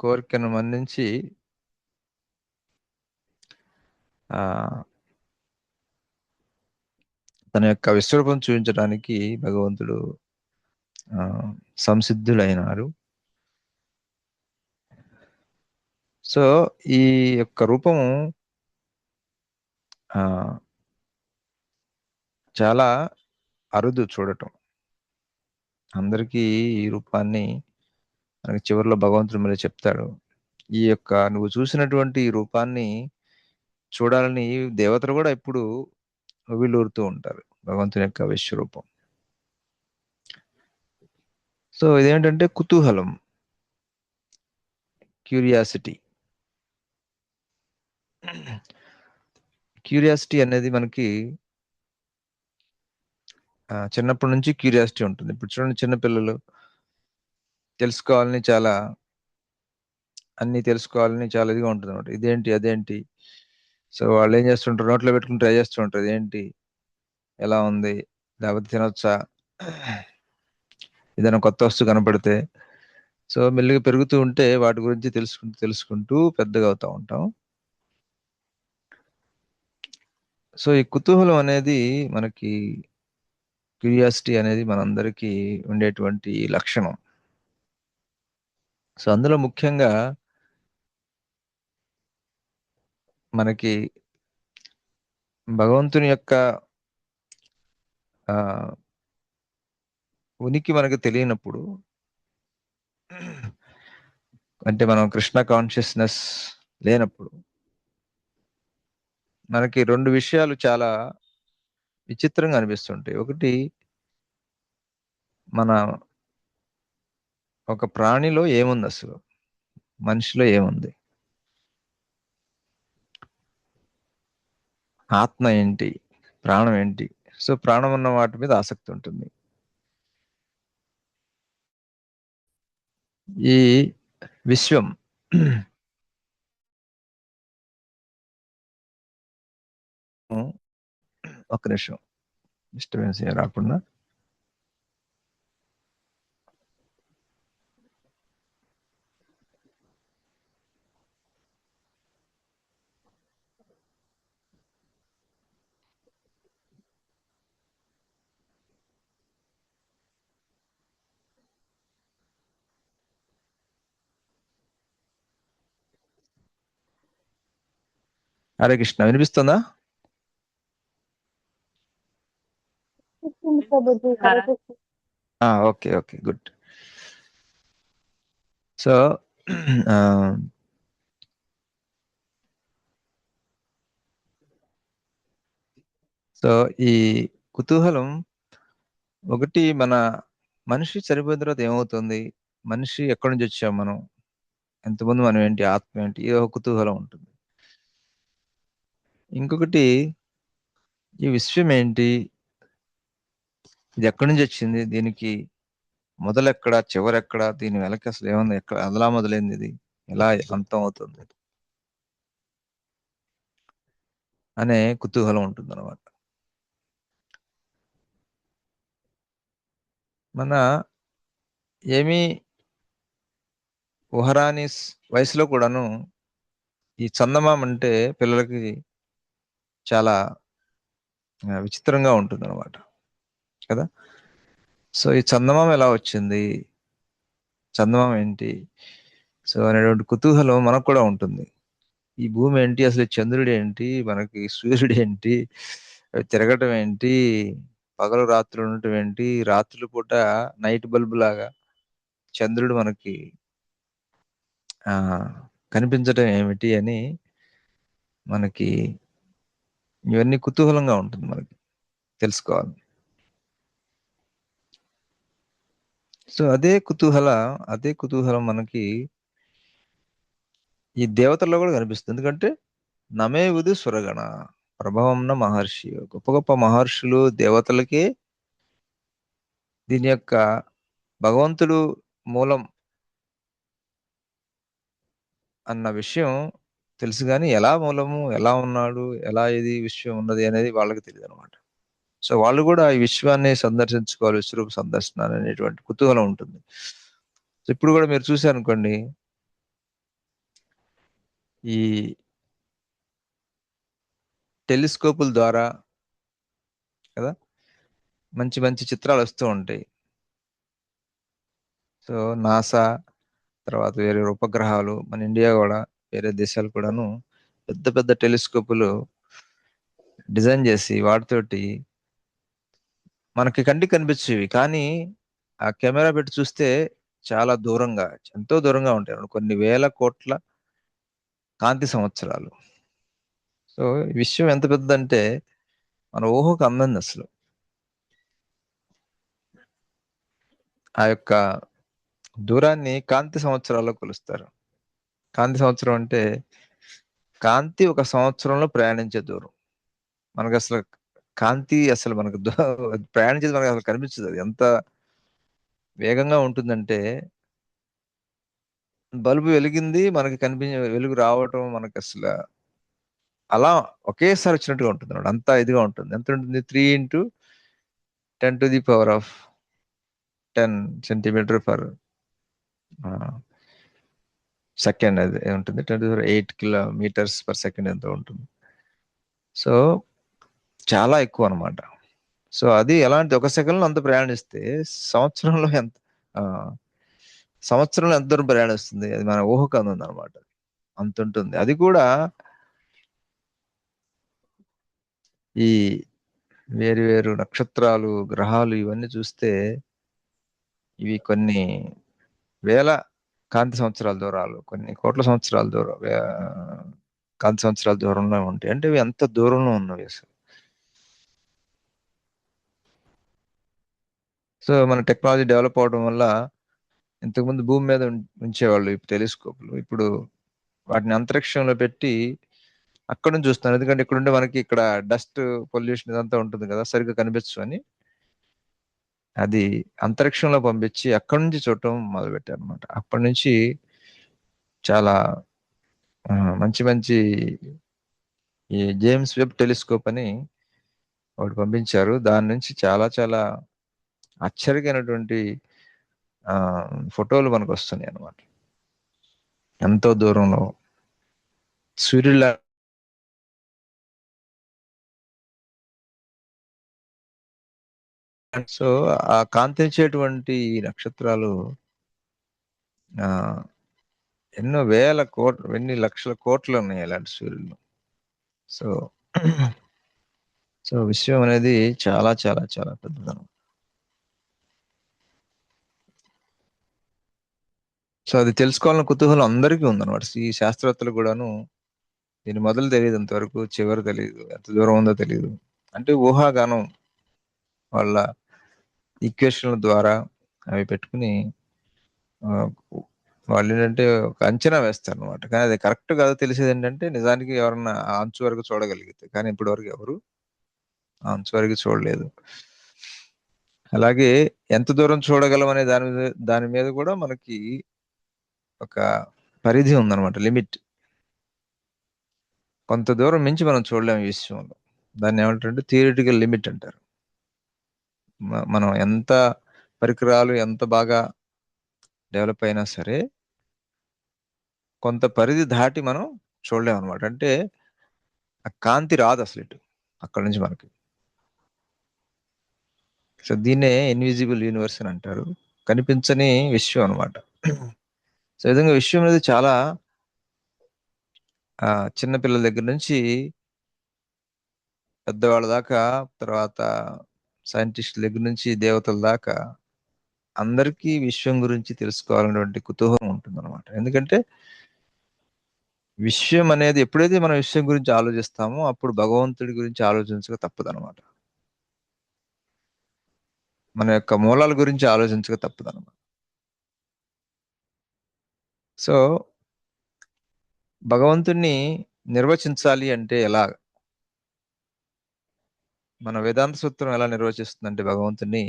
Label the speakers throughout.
Speaker 1: కోరికను మన్నించి ఆ తన యొక్క విశ్వరూపం చూపించడానికి భగవంతుడు ఆ సంసిద్ధులైనారు. సో ఈ యొక్క రూపము ఆ చాలా అరుదు చూడటం. అందరికీ ఈ రూపాన్ని మనకి చివరిలో భగవంతుడు మరి చెప్తాడు. ఈ యొక్క నువ్వు చూసినటువంటి ఈ రూపాన్ని చూడాలని దేవతలు కూడా ఇప్పుడు ఉవ్విళ్ళూరుతూ ఉంటారు, భగవంతుని యొక్క విశ్వరూపం. సో ఇదేంటంటే కుతూహలం, క్యూరియాసిటీ. క్యూరియాసిటీ అనేది మనకి చిన్నప్పటి నుంచి క్యూరియాసిటీ ఉంటుంది. ఇప్పుడు చూడండి, చిన్నపిల్లలు తెలుసుకోవాలని చాలా అన్ని తెలుసుకోవాలని చాలా ఇదిగా ఉంటుంది అనమాట. ఇదేంటి అదేంటి. సో వాళ్ళు ఏం చేస్తుంటారు, నోట్లో పెట్టుకుని ట్రై చేస్తూ ఉంటారు. ఏంటి, ఎలా ఉంది, లేకపోతే తినొచ్చా, ఏదైనా కొత్త వస్తువు కనపడితే. సో మెల్లిగా పెరుగుతూ ఉంటే వాటి గురించి తెలుసుకుంటూ తెలుసుకుంటూ పెద్దగా అవుతూ ఉంటాం. సో ఈ కుతూహలం అనేది మనకి, క్యూరియాసిటీ అనేది మనందరికీ ఉండేటువంటి లక్షణం. సో అందులో ముఖ్యంగా మనకి భగవంతుని యొక్క ఆ ఉనికి మనకు తెలియనప్పుడు, అంటే మనం కృష్ణ కాన్షియస్నెస్ లేనప్పుడు మనకి రెండు విషయాలు చాలా విచిత్రంగా అనిపిస్తుంటాయి. ఒకటి, మన ఒక ప్రాణిలో ఏముంది, అసలు మనిషిలో ఏముంది, ఆత్మ ఏంటి, ప్రాణం ఏంటి. సో ప్రాణం ఉన్న వాటి మీద ఆసక్తి ఉంటుంది. ఈ విశ్వం ఒక్క నిమిషం, డిస్టర్బెన్స్ ఏం రాకుండా. హరే కృష్ణ, వినిపిస్తుందా?
Speaker 2: Prabhuji Hare Krishna.
Speaker 1: Okay okay, good. So so ఈ కుతూహలం ఒకటి, మన మనిషి చనిపోయిన తర్వాత ఏమవుతుంది, మనిషి ఎక్కడి నుంచి వచ్చాం, మనం ఎంతమంది, మనం ఏంటి, ఆత్మ ఏంటి, ఇది ఒక కుతూహలం ఉంటుంది. ఇంకొకటి, ఈ విశ్వం ఏంటి, ఇది ఎక్కడి నుంచి వచ్చింది, దీనికి మొదలెక్కడ, చివరెక్కడ, దీని వెనక అసలు ఏముంది, ఎక్కడ అదలా మొదలైంది, ఇది ఎలా అంతం అవుతుంది అనే కుతూహలం ఉంటుంది అనమాట. మన ఏమీ ఊహరాని వయసులో కూడాను ఈ చందమామ అంటే పిల్లలకి చాలా విచిత్రంగా ఉంటుంది అనమాట కదా. సో ఈ చందమామ ఎలా వచ్చింది, చందమామ ఏంటి, సో అనేటువంటి కుతూహలం మనకు కూడా ఉంటుంది. ఈ భూమి ఏంటి, అసలు ఈ చంద్రుడు ఏంటి, మనకి సూర్యుడు ఏంటి, అవి తిరగటం ఏంటి, పగలు రాత్రులు ఉండటం ఏంటి, రాత్రుల పూట నైట్ బల్బ్ లాగా చంద్రుడు మనకి ఆ కనిపించటం ఏమిటి అని మనకి ఇవన్నీ కుతూహలంగా ఉంటుంది మనకి తెలుసుకోవాలి. సో అదే కుతూహలం మనకి ఈ దేవతల్లో కూడా కనిపిస్తుంది. ఎందుకంటే నమేవుదు సురగణ ప్రభవంన మహర్షి, గొప్ప గొప్ప మహర్షులు దేవతలకే దీని యొక్క భగవంతుడు మూలం అన్న విషయం తెలుసు, కానీ ఎలా మూలము, ఎలా ఉన్నాడు, ఎలా ఇది విశ్వం ఉన్నది అనేది వాళ్ళకి తెలియదు అనమాట. సో వాళ్ళు కూడా ఈ విశ్వాన్ని సందర్శించుకోవాలి, విశ్వరూప సందర్శన అనేటువంటి కుతూహలం ఉంటుంది. సో ఇప్పుడు కూడా మీరు చూశారనుకోండి, ఈ టెలిస్కోపుల ద్వారా కదా మంచి మంచి చిత్రాలు వస్తూ ఉంటాయి. సో నాసా తర్వాత వేరే ఉపగ్రహాలు, మన ఇండియా కూడా, వేరే దేశాలు కూడాను పెద్ద పెద్ద టెలిస్కోపులు డిజైన్ చేసి వాటితోటి మనకి కంటికి కనిపించేవి, కానీ ఆ కెమెరా పెట్టి చూస్తే చాలా దూరంగా, ఎంతో దూరంగా ఉంటాయి అన్నమాట. కొన్ని వేల కోట్ల కాంతి సంవత్సరాలు. సో ఈ విషయం ఎంత పెద్దదంటే మన ఊహకు అందంది అసలు. ఆ యొక్క దూరాన్ని కాంతి సంవత్సరాల్లో కొలుస్తారు. కాంతి సంవత్సరం అంటే కాంతి ఒక సంవత్సరంలో ప్రయాణించే దూరం. మనకు అసలు కాంతి అసలు మనకు ప్రయాణించేది మనకు అసలు కనిపించదు. అది ఎంత వేగంగా ఉంటుందంటే బల్బు వెలిగింది మనకి కనిపించే వెలుగు రావటం మనకి అసలు అలా ఒకేసారి వచ్చినట్టుగా ఉంటుంది అన్నమాట. అంత ఇదిగా ఉంటుంది. ఎంత ఉంటుంది? 3 × 10⁻⁷ అది ఉంటుంది. 10⁸ ఎంతో ఉంటుంది. సో చాలా ఎక్కువ అన్నమాట. సో అది ఎలాంటి ఒక సెకండ్ లో అంత ప్రయాణిస్తే సంవత్సరంలో ఎంత ఆ, సంవత్సరంలో ఎంత దూరం ప్రయాణిస్తుంది, అది మన ఊహకు అందదు అనమాట. అంత ఉంటుంది. అది కూడా ఈ వేరు వేరు నక్షత్రాలు, గ్రహాలు ఇవన్నీ చూస్తే ఇవి కొన్ని వేల కాంతి సంవత్సరాల దూరాలు, కొన్ని కోట్ల సంవత్సరాల దూరం, కాంతి సంవత్సరాల దూరంలో ఉంటాయి. అంటే ఇవి ఎంత దూరంలో ఉన్నవి అసలు. సో మన టెక్నాలజీ డెవలప్ అవడం వల్ల ఇంతకుముందు భూమి మీద ఉంచేవాళ్ళు ఇప్పుడు టెలిస్కోప్లు, ఇప్పుడు వాటిని అంతరిక్షంలో పెట్టి అక్కడ నుంచి చూస్తున్నారు. ఎందుకంటే ఇక్కడ ఉంటే మనకి ఇక్కడ డస్ట్ పొల్యూషన్ ఇదంతా ఉంటుంది కదా, సరిగ్గా కనిపించు అని అది అంతరిక్షంలో పంపించి అక్కడి నుంచి చూడటం మొదలు పెట్టారు అనమాట. అప్పటి నుంచి చాలా మంచి మంచి ఈ జేమ్స్ వెబ్ టెలిస్కోప్ అని ఒకటి పంపించారు. దాని నుంచి చాలా చాలా ఆశ్చర్యమైనటువంటి ఆ ఫోటోలు మనకు వస్తున్నాయి అన్నమాట. ఎంతో దూరంలో సూర్యుల సో ఆ కాంతించేటువంటి ఈ నక్షత్రాలు ఆ ఎన్నో వేల కోట్లు, ఎన్ని లక్షల కోట్లు ఉన్నాయి అలాంటి సూర్యులు. సో సో విశ్వం అనేది చాలా చాలా చాలా పెద్దదనం. సో అది తెలుసుకోవాలని కుతూహలం అందరికీ ఉందన్నమాట. ఈ శాస్త్రవేత్తలు కూడాను దీని మొదలు తెలియదు, అంతవరకు చివరి తెలియదు, ఎంత దూరం ఉందో తెలియదు. అంటే ఊహాగానం వాళ్ళ ఈక్వేషన్ల ద్వారా అవి పెట్టుకుని ఆ, వాళ్ళు ఏంటంటే ఒక అంచనా వేస్తారు అనమాట. కానీ అది కరెక్ట్ కాదో తెలిసేది ఏంటంటే నిజానికి ఎవరన్నా ఆ అంచు వరకు చూడగలిగితే, కానీ ఇప్పటి వరకు ఎవరు ఆ అంచు వరకు చూడలేదు. అలాగే ఎంత దూరం చూడగలం అనే దాని మీద కూడా మనకి ఒక పరిధి ఉందన్నమాట, లిమిట్. కొంత దూరం మించి మనం చూడలేము ఈ విషయంలో. దాన్ని ఏమంటారంటే థియరిటికల్ లిమిట్ అంటారు. మనం ఎంత పరికరాలు ఎంత బాగా డెవలప్ అయినా సరే కొంత పరిధి దాటి మనం చూడలేము అనమాట. అంటే ఆ కాంతి రాదు అసలు ఇటు అక్కడ నుంచి మనకి. సో దీన్నే ఇన్విజిబుల్ యూనివర్స్ అని అంటారు, కనిపించని విశ్వం అనమాట. సో ఈ విధంగా విశ్వం అనేది చాలా చిన్న పిల్లల దగ్గర నుంచి పెద్దవాళ్ళ దాకా, తర్వాత సైంటిస్టుల దగ్గర నుంచి దేవతల దాకా అందరికీ విశ్వం గురించి తెలుసుకోవాలనేటువంటి కుతూహలం ఉంటుంది అనమాట. ఎందుకంటే విశ్వం అనేది ఎప్పుడైతే మనం విశ్వం గురించి ఆలోచిస్తామో అప్పుడు భగవంతుడి గురించి ఆలోచించక తప్పదనమాట. మన యొక్క మూలాల గురించి ఆలోచించక తప్పదనమాట. సో భగవంతుణ్ణి నిర్వచించాలి అంటే ఎలా? మన వేదాంత సూత్రం ఎలా నిర్వచిస్తుందంటే భగవంతుని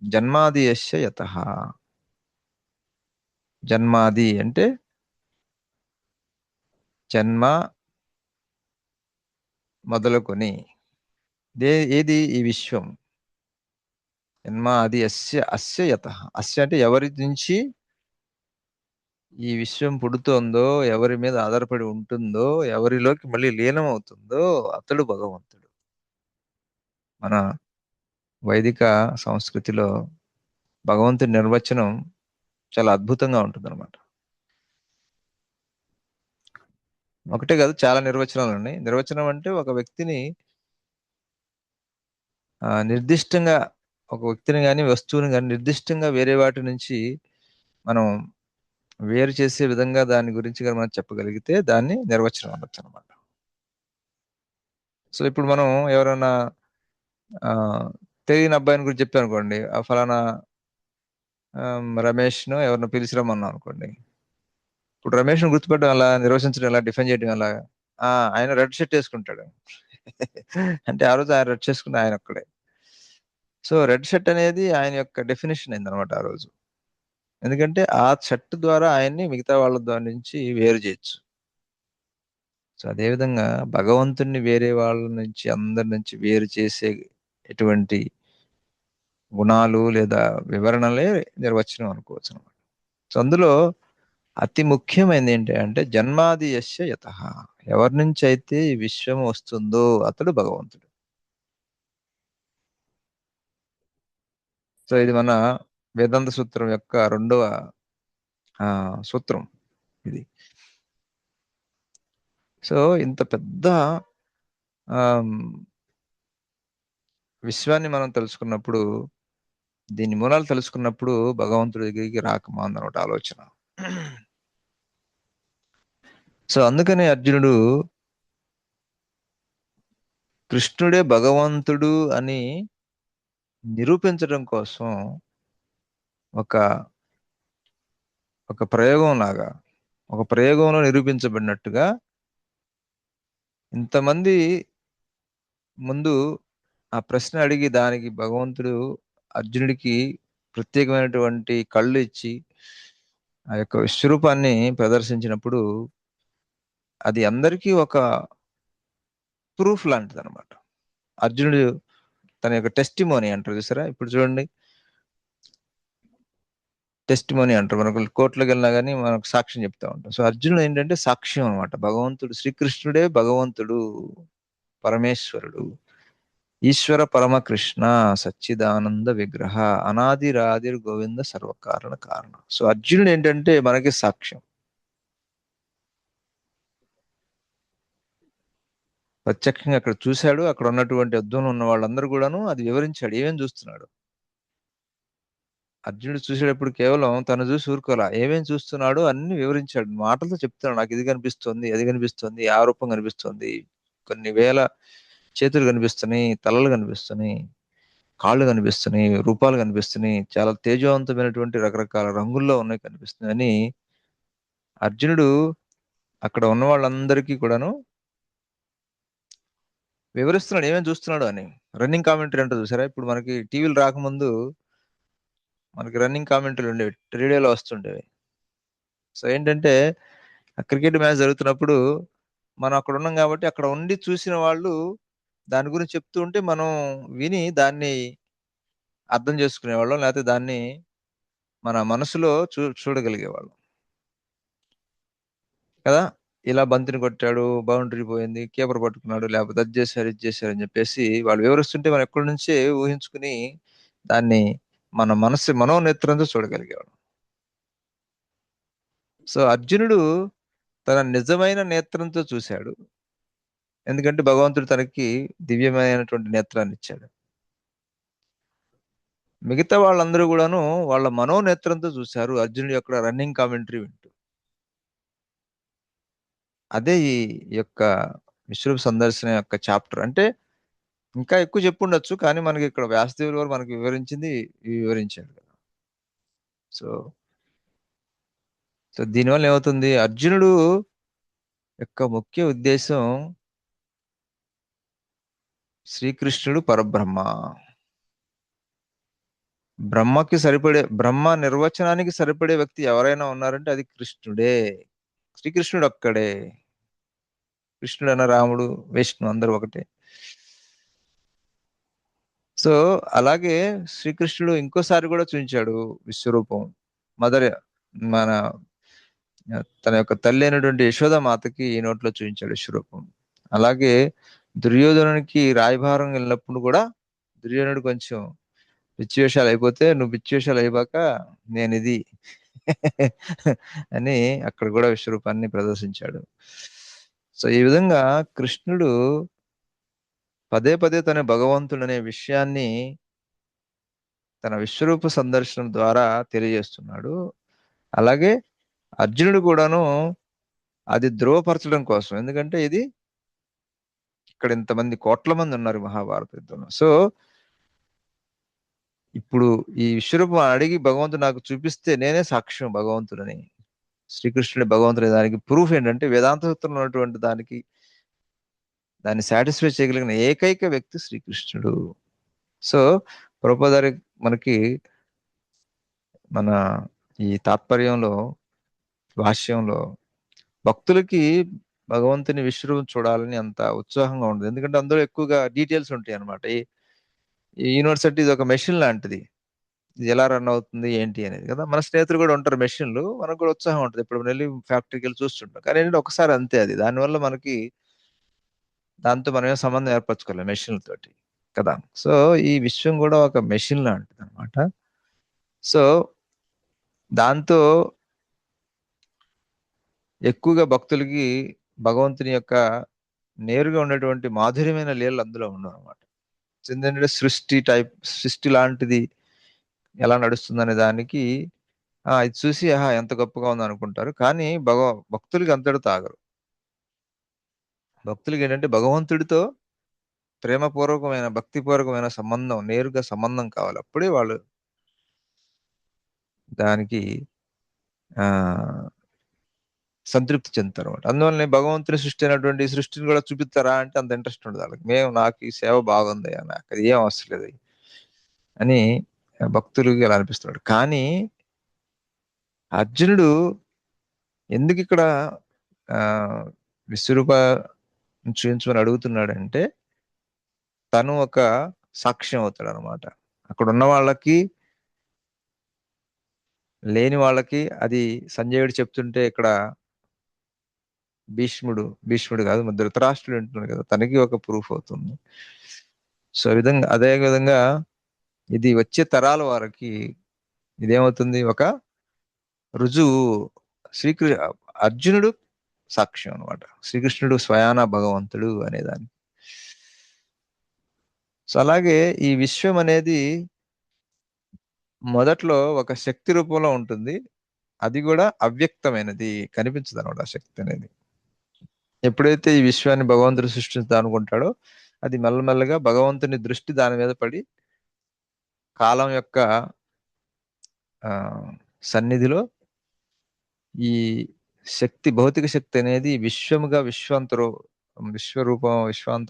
Speaker 1: జన్మాది యస్య యతః. జన్మాది అంటే జన్మ మొదలుకొని ఏది ఈ విశ్వం. జన్మాది అస్య అస్య యతః. అస్య అంటే ఎవరి నుంచి ఈ విశ్వం పుడుతోందో, ఎవరి మీద ఆధారపడి ఉంటుందో, ఎవరిలోకి మళ్ళీ లీనమవుతుందో అతడు భగవంతుడు. మన వైదిక సంస్కృతిలో భగవంతుడి నిర్వచనం చాలా అద్భుతంగా ఉంటుందన్నమాట. ఒకటే కాదు, చాలా నిర్వచనాలు ఉన్నాయి. నిర్వచనం అంటే ఒక వ్యక్తిని నిర్దిష్టంగా, ఒక వ్యక్తిని గాని, వస్తువుని గాని నిర్దిష్టంగా వేరే వాటి నుంచి మనం వేరు చేసే విధంగా దాని గురించి గాని మనం చెప్పగలిగితే దాన్ని నిర్వచనం అనొచ్చు అనమాట. సో ఇప్పుడు మనం ఎవరైనా ఆ తెలియని అబ్బాయిని గురించి చెప్పానుకోండి, ఆ ఫలానా రమేష్‌నో ఎవరినో పిలిచి రమ్మన్నాం అనుకోండి. ఇప్పుడు రమేష్‌ని గుర్తుపట్టడం ఎలా? నిర్వచించడం ఎలా? డిఫైన్ చేయడం ఎలా? ఆయన రెడ్ షర్ట్ యేసుకుంటాడు. అంటే ఆ రోజు ఆయన రెడ్ చేసుకున్న ఆయనొక్కడే. సో, రెడ్ షర్ట్ అనేది ఆయన యొక్క డెఫినిషన్ అయిందనమాట ఆ రోజు. ఎందుకంటే ఆ షర్ట్ ద్వారా ఆయన్ని మిగతా వాళ్ళ ద్వారా నుంచి వేరు చేయొచ్చు. సో, అదేవిధంగా భగవంతుడిని వేరే వాళ్ళ నుంచి, అందరి నుంచి వేరు చేసే ఎటువంటి గుణాలు లేదా వివరణలే నిర్వచనం అనుకోవచ్చనమాట. సో, అందులో అతి ముఖ్యమైనది ఏంటి అంటే జన్మాది యస్య యతః. ఎవరి నుంచైతే ఈ విశ్వం వస్తుందో అతడు భగవంతుడు. సో, ఇది మన వేదాంత సూత్రం యొక్క రెండవ సూత్రం ఇది. సో, ఇంత పెద్ద ఆహ్, విశ్వాన్ని మనం తెలుసుకున్నప్పుడు, దీని మూలాలు తెలుసుకున్నప్పుడు భగవంతుడి దగ్గరికి రాక మానదనమాట ఆలోచన. సో, అందుకనే అర్జునుడు కృష్ణుడే భగవంతుడు అని నిరూపించడం కోసం ఒక, ఒక ప్రయోగంలాగా, ఒక ప్రయోగంలో నిరూపించబడినట్టుగా ఇంతమంది ముందు ఆ ప్రశ్న అడిగి దానికి భగవంతుడు అర్జునుడికి ప్రత్యేకమైనటువంటి కళ్ళు ఇచ్చి ఆ యొక్క విశ్వరూపాన్ని ప్రదర్శించినప్పుడు అది అందరికీ ఒక ప్రూఫ్ లాంటిదనమాట. అర్జునుడు తన యొక్క టెస్టిమోనీ అంటారు చూసారా? ఇప్పుడు చూడండి, టెస్టిమోనీ అంటారు. మనకు కోర్టులోకెళ్ళినా గాని మనకు సాక్ష్యం చెప్తా ఉంటాం. సో, అర్జునుడు ఏంటంటే సాక్ష్యం అనమాట. భగవంతుడు శ్రీకృష్ణుడే భగవంతుడు, పరమేశ్వరుడు. ఈశ్వర పరమకృష్ణ సచ్చిదానంద విగ్రహ అనాదిరాదిర్ గోవింద సర్వకారణ కారణ. సో అర్జునుడు ఏంటంటే మనకి సాక్ష్యం. ప్రత్యక్షంగా అక్కడ చూశాడు. అక్కడ ఉన్నటువంటి యుద్ధంలో ఉన్న వాళ్ళందరూ కూడాను అది వివరించాడు. ఏమేమి చూస్తున్నాడు. అర్జునుడు చూసేటప్పుడు కేవలం తను చూసి ఊరుకోలా. ఏమేమి చూస్తున్నాడో అన్ని వివరించాడు. మాటలతో చెప్తున్నాడు. నాకు ఇది కనిపిస్తుంది, అది కనిపిస్తుంది, ఆ రూపం కనిపిస్తుంది. కొన్ని వేల చేతులు కనిపిస్తున్నాయి, తలలు కనిపిస్తున్నాయి, కాళ్ళు కనిపిస్తున్నాయి, రూపాలు కనిపిస్తున్నాయి. చాలా తేజవంతమైనటువంటి రకరకాల రంగుల్లో ఉన్నాయి కనిపిస్తున్నాయి అని అర్జునుడు అక్కడ ఉన్న వాళ్ళందరికీ కూడాను వివరిస్తున్నాడు ఏమేమి చూస్తున్నాడు అని. రన్నింగ్ కామెంటరీ అంటే చూసారా? ఇప్పుడు మనకి టీవీలు రాకముందు మనకి రన్నింగ్ కామెంటరీలు ఉండేవి. రేడియోలో వస్తుండేవి. సో ఏంటంటే ఆ క్రికెట్ మ్యాచ్ జరుగుతున్నప్పుడు మనం అక్కడ ఉన్నాం కాబట్టి అక్కడ ఉండి చూసిన వాళ్ళు దాని గురించి చెప్తూ ఉంటే మనం విని దాన్ని అర్థం చేసుకునేవాళ్ళం. లేకపోతే దాన్ని మన మనసులో చూడగలిగేవాళ్ళం కదా! ఇలా బంతిని కొట్టాడు, బౌండరీ పోయింది, కీపర్ పట్టుకున్నాడు, లేకపోతే అది చేశారు, ఇది చేశారు అని చెప్పేసి వాళ్ళు వివరిస్తుంటే మనం ఎక్కడి నుంచే ఊహించుకుని దాన్ని మన మనోనేత్రంతో చూడగలిగేవాళ్ళం. సో అర్జునుడు తన నిజమైన నేత్రంతో చూశాడు. ఎందుకంటే భగవంతుడు తనకి దివ్యమైనటువంటి నేత్రాన్ని ఇచ్చాడు. మిగతా వాళ్ళందరూ కూడాను వాళ్ళ మనోనేత్రంతో చూశారు అర్జునుడి యొక్క రన్నింగ్ కామెంటరీ వింటూ. అదే ఈ యొక్క విశ్వరూప సందర్శన యొక్క చాప్టర్. అంటే ఇంకా ఎక్కువ చెప్పుండొచ్చు. కానీ మనకి ఇక్కడ వ్యాసదేవులు వారు మనకి వివరించింది వివరించాడు కదా! సో, సో దీనివల్ల ఏమవుతుంది? అర్జునుడు యొక్క ముఖ్య ఉద్దేశం శ్రీకృష్ణుడు పరబ్రహ్మ. బ్రహ్మ నిర్వచనానికి సరిపడే వ్యక్తి ఎవరైనా ఉన్నారంటే అది కృష్ణుడే. శ్రీకృష్ణుడు ఒక్కడే. కృష్ణుడన్న రాముడు, విష్ణు అందరూ ఒకటే. సో, అలాగే శ్రీకృష్ణుడు ఇంకోసారి కూడా చూయించాడు విశ్వరూపం. మదర్ మన తన యొక్క తల్లి అయినటువంటి యశోదామాతకి ఈ నోట్లో చూపించాడు విశ్వరూపం. అలాగే దుర్యోధనునికి రాయబారం వెళ్ళినప్పుడు కూడా దుర్యోధనుడు కొంచెం పిచ్చి వేషాలు అయిపోతే, నువ్వు పిచ్చి వేషాలు అయిపోక నేను ఇది అని అక్కడ కూడా విశ్వరూపాన్ని ప్రదర్శించాడు. సో ఈ విధంగా కృష్ణుడు పదే పదే తన భగవంతుడు అనే విషయాన్ని తన విశ్వరూప సందర్శనం ద్వారా తెలియజేస్తున్నాడు. అలాగే అర్జునుడు కూడాను అది ధృవపరచడం కోసం, ఎందుకంటే ఇది ఇక్కడ ఇంతమంది కోట్ల మంది ఉన్నారు మహాభారత యుద్ధంలో. సో ఇప్పుడు ఈ విశ్వరూపం అడిగి భగవంతుడు నాకు చూపిస్తే నేనే సాక్ష్యం భగవంతుడని, శ్రీకృష్ణుడి భగవంతుడి దానికి ప్రూఫ్ ఏంటంటే వేదాంత సూత్రంలో ఉన్నటువంటి దాన్ని సాటిస్ఫై చేయగలిగిన ఏకైక వ్యక్తి శ్రీకృష్ణుడు. సో ప్రభుపాదారి మనకి మన ఈ తాత్పర్యంలో భాష్యంలో భక్తులకి భగవంతుని విశ్వరూపం చూడాలని అంత ఉత్సాహంగా ఉండదు, ఎందుకంటే అందులో ఎక్కువగా డీటెయిల్స్ ఉంటాయి అనమాట. ఈ యూనివర్సిటీ ఇది ఒక మెషిన్ లాంటిది, ఇది ఎలా రన్ అవుతుంది ఏంటి అనేది కదా. మన స్నేహితులు కూడా ఉంటారు మెషిన్లు, మనకు కూడా ఉత్సాహం ఉంటుంది ఇప్పుడు వెళ్ళి ఫ్యాక్టరీకి వెళ్ళి చూస్తుంటాం. కానీ ఏంటంటే ఒకసారి అంతే, అది దానివల్ల మనకి దాంతో మనం ఏం సంబంధం ఏర్పరచుకోలేం మెషిన్ల తోటి కదా. సో ఈ విశ్వం కూడా ఒక మెషిన్ లాంటిది అనమాట. సో దాంతో ఎక్కువగా భక్తులకి భగవంతుని యొక్క నేరుగా ఉన్నటువంటి మాధుర్యమైన లీలలు అందులో ఉండవు అనమాట. ఎందుకంటే సృష్టి లాంటిది ఎలా నడుస్తుందనే దానికి ఇది చూసి ఎంత గొప్పగా ఉంది అనుకుంటారు. కానీ భక్తులకి అంతటితో ఆగరు. భక్తులకి ఏంటంటే భగవంతుడితో ప్రేమపూర్వకమైన భక్తిపూర్వకమైన సంబంధం, నేరుగా సంబంధం కావాలి. అప్పుడే వాళ్ళు దానికి ఆ సంతృప్తి చెందుతారు అనమాట. అందువల్లనే భగవంతుని సృష్టి అయినటువంటి సృష్టిని కూడా చూపిస్తారా అంటే అంత ఇంట్రెస్ట్ ఉండదు వాళ్ళకి. నాకు ఈ సేవ బాగుంది, నాకు అది ఏం అవసరం లేదు అని భక్తులకి అలా అనిపిస్తున్నాడు. కానీ అర్జునుడు ఎందుకు ఇక్కడ ఆ విశ్వరూప చూపించమని అడుగుతున్నాడంటే తను ఒక సాక్ష్యం అవుతాడు అనమాట. అక్కడ ఉన్న వాళ్ళకి లేని వాళ్ళకి. అది సంజయుడు చెప్తుంటే ఇక్కడ భీష్ముడు కాదు ధృతరాష్ట్రుడు అంటున్నాడు కదా, తనకి ఒక ప్రూఫ్ అవుతుంది. సో అదే విధంగా ఇది వచ్చే తరాల వారికి ఇదేమవుతుంది, ఒక రుజువు. శ్రీకృ అర్జునుడు సాక్ష్యం అనమాట, శ్రీకృష్ణుడు స్వయాన భగవంతుడు అనేదాన్ని. సో అలాగే ఈ విశ్వం అనేది మొదట్లో ఒక శక్తి రూపంలో ఉంటుంది, అది కూడా అవ్యక్తమైనది, కనిపించదు అనమాట ఆ శక్తి అనేది. ఎప్పుడైతే ఈ విశ్వాన్ని భగవంతుడు సృష్టించుతా అనుకుంటాడో అది మెల్లమెల్లగా భగవంతుని దృష్టి దాని మీద పడి కాలం యొక్క ఆ సన్నిధిలో ఈ భౌతిక శక్తి అనేది విశ్వాంత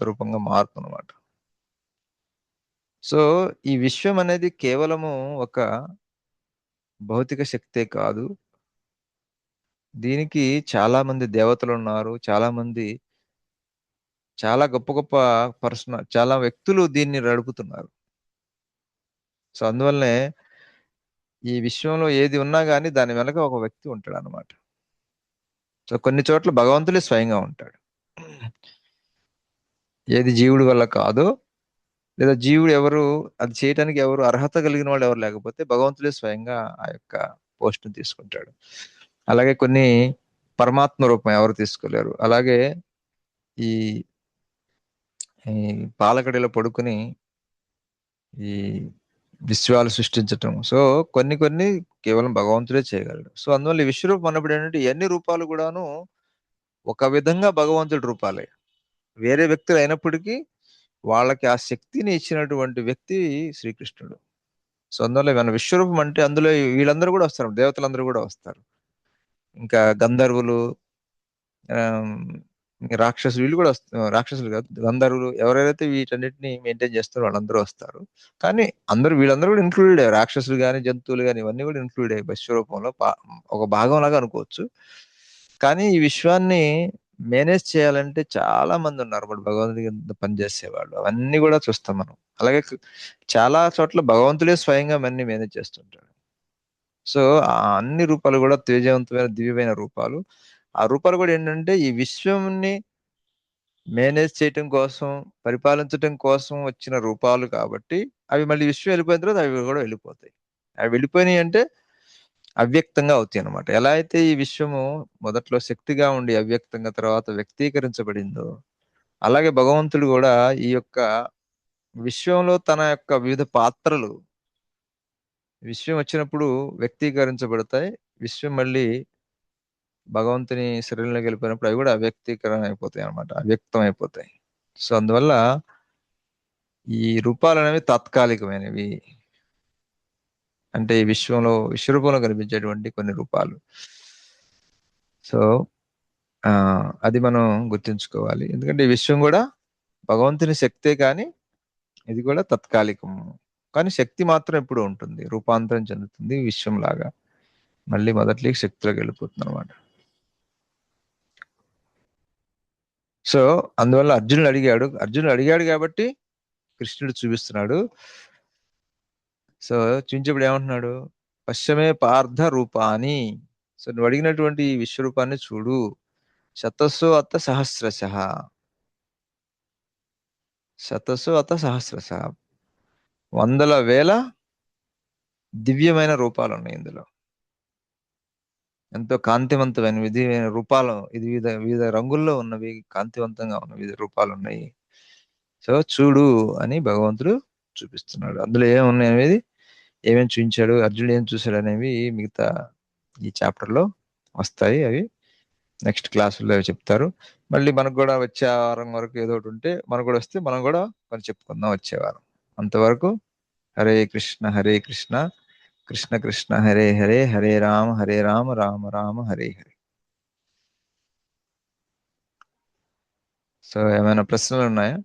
Speaker 1: రూపంగా మారుతుంది అనమాట. సో ఈ విశ్వం అనేది కేవలము ఒక భౌతిక శక్తే కాదు, దీనికి చాలా మంది దేవతలు ఉన్నారు, చాలా గొప్ప గొప్ప చాలా వ్యక్తులు దీన్ని నడుపుతున్నారు. సో అందువల్లనే ఈ విశ్వంలో ఏది ఉన్నా కానీ దాని వెనక ఒక వ్యక్తి ఉంటాడు అనమాట. సో కొన్ని చోట్ల భగవంతుడే స్వయంగా ఉంటాడు. ఏది జీవుడి వల్ల కాదో, లేదా జీవుడు అది చేయటానికి ఎవరు అర్హత కలిగిన వాళ్ళు ఎవరు లేకపోతే భగవంతుడే స్వయంగా ఆ యొక్క పోస్ట్ ని తీసుకుంటాడు. అలాగే కొన్ని పరమాత్మ రూపం ఎవరు తీసుకోలేరు. అలాగే ఈ ఈ పాలకడిలో పడుకుని ఈ విశ్వాలు సృష్టించటం. సో కొన్ని కేవలం భగవంతుడే చేయగలడు. సో అందువల్ల ఈ విశ్వరూపం అన్నప్పుడు ఏంటంటే ఎన్ని రూపాలు కూడాను ఒక విధంగా భగవంతుడి రూపాలే, వేరే వ్యక్తులు అయినప్పటికీ వాళ్ళకి ఆ శక్తిని ఇచ్చినటువంటి వ్యక్తి శ్రీకృష్ణుడు. సో అందువల్ల మన విశ్వరూపం అంటే అందులో వీళ్ళందరూ కూడా వస్తారు, దేవతలందరూ కూడా వస్తారు, ఇంకా గంధర్వులు, రాక్షసులు, వీళ్ళు కూడా రాక్షసులు కాదు గంధర్వులు, ఎవరైతే వీటన్నిటిని మెయింటైన్ చేస్తారో వాళ్ళందరూ వస్తారు. కానీ వీళ్ళందరూ కూడా ఇంక్లూడెడ్, రాక్షసులు కానీ జంతువులు కానీ ఇవన్నీ కూడా ఇంక్లూడ్ అయ్యాయి విశ్వరూపంలో, ఒక భాగం లాగా అనుకోవచ్చు. కానీ ఈ విశ్వాన్ని మేనేజ్ చేయాలంటే చాలా మంది ఉన్నారు బట్ భగవంతుడి పనిచేసేవాళ్ళు, అవన్నీ కూడా చూస్తాం మనం. అలాగే చాలా చోట్ల భగవంతుడే స్వయంగా అన్ని మేనేజ్ చేస్తుంటాడు. సో ఆ అన్ని రూపాలు కూడా తేజవంతమైన దివ్యమైన రూపాలు. ఆ రూపాలు కూడా ఏంటంటే ఈ విశ్వంని మేనేజ్ చేయటం కోసం, పరిపాలించటం కోసం వచ్చిన రూపాలు కాబట్టి అవి మళ్ళీ విశ్వం వెళ్ళిపోయిన తర్వాత అవి కూడా వెళ్ళిపోతాయి. అవి వెళ్ళిపోయినాయి అంటే అవ్యక్తంగా అవుతాయి అన్నమాట. ఎలా అయితే ఈ విశ్వము మొదట్లో శక్తిగా ఉండి అవ్యక్తంగా తర్వాత వ్యక్తీకరించబడిందో, అలాగే భగవంతుడు కూడా ఈ యొక్క విశ్వంలో తన యొక్క వివిధ పాత్రలు విశ్వం వచ్చినప్పుడు వ్యక్తీకరించబడతాయి. విశ్వం మళ్ళీ భగవంతుని శరీరంలోకి వెళ్ళిపోయినప్పుడు అవి కూడా అవ్యక్తీకరణ అయిపోతాయి అన్నమాట, అవ్యక్తం అయిపోతాయి. సో అందువల్ల ఈ రూపాలు అనేవి తాత్కాలికమైనవి. అంటే ఈ విశ్వంలో విశ్వరూపంలో కనిపించేటువంటి కొన్ని రూపాలు. సో అది మనం గుర్తుంచుకోవాలి. ఎందుకంటే ఈ విశ్వం కూడా భగవంతుని శక్తే కానీ ఇది కూడా తత్కాలికము. కానీ శక్తి మాత్రం ఎప్పుడు ఉంటుంది, రూపాంతరం చెందుతుంది విశ్వం లాగా, మళ్ళీ మొదట్లోకి శక్తిలోకి వెళ్ళిపోతుంది అనమాట. సో అందువల్ల అర్జునుడు అడిగాడు కాబట్టి కృష్ణుడు చూపిస్తున్నాడు. సో చూపించేప్పుడు ఏమంటున్నాడు, పశ్చమే పార్థ రూపాని. సో నువ్వు అడిగినటువంటి ఈ విశ్వరూపాన్ని చూడు. శతస్సు అత సహస్రశ, శతస్సు అత సహస్రశ, వందల వేల దివ్యమైన రూపాలు ఉన్నాయి ఇందులో. ఎంతో కాంతివంతమైన విధమైన రూపాలు, ఇది వివిధ వివిధ రంగుల్లో ఉన్నవి, కాంతివంతంగా ఉన్న వివిధ రూపాలు ఉన్నాయి. సో చూడు అని భగవంతుడు చూపిస్తున్నాడు. అందులో ఏమున్నాయి అనేది, ఏమేమి చూపించాడు, అర్జునుడు ఏం చూశాడు అనేవి మిగతా ఈ చాప్టర్ లో వస్తాయి. అవి నెక్స్ట్ క్లాసుల్లో చెప్తారు. మళ్ళీ మనకు కూడా వచ్చే వారం వరకు ఏదో ఒకటి ఉంటే మనకు కూడా వస్తే మనం కూడా కొంచెం చెప్పుకుందాం వచ్చే వారం. అంతవరకు హరే కృష్ణ హరే కృష్ణ, కృష్ణ కృష్ణ హరే హరే, హరే రామ రామ రామ హరే హరే. సో ఏమైనా ప్రశ్నలు ఉన్నాయా?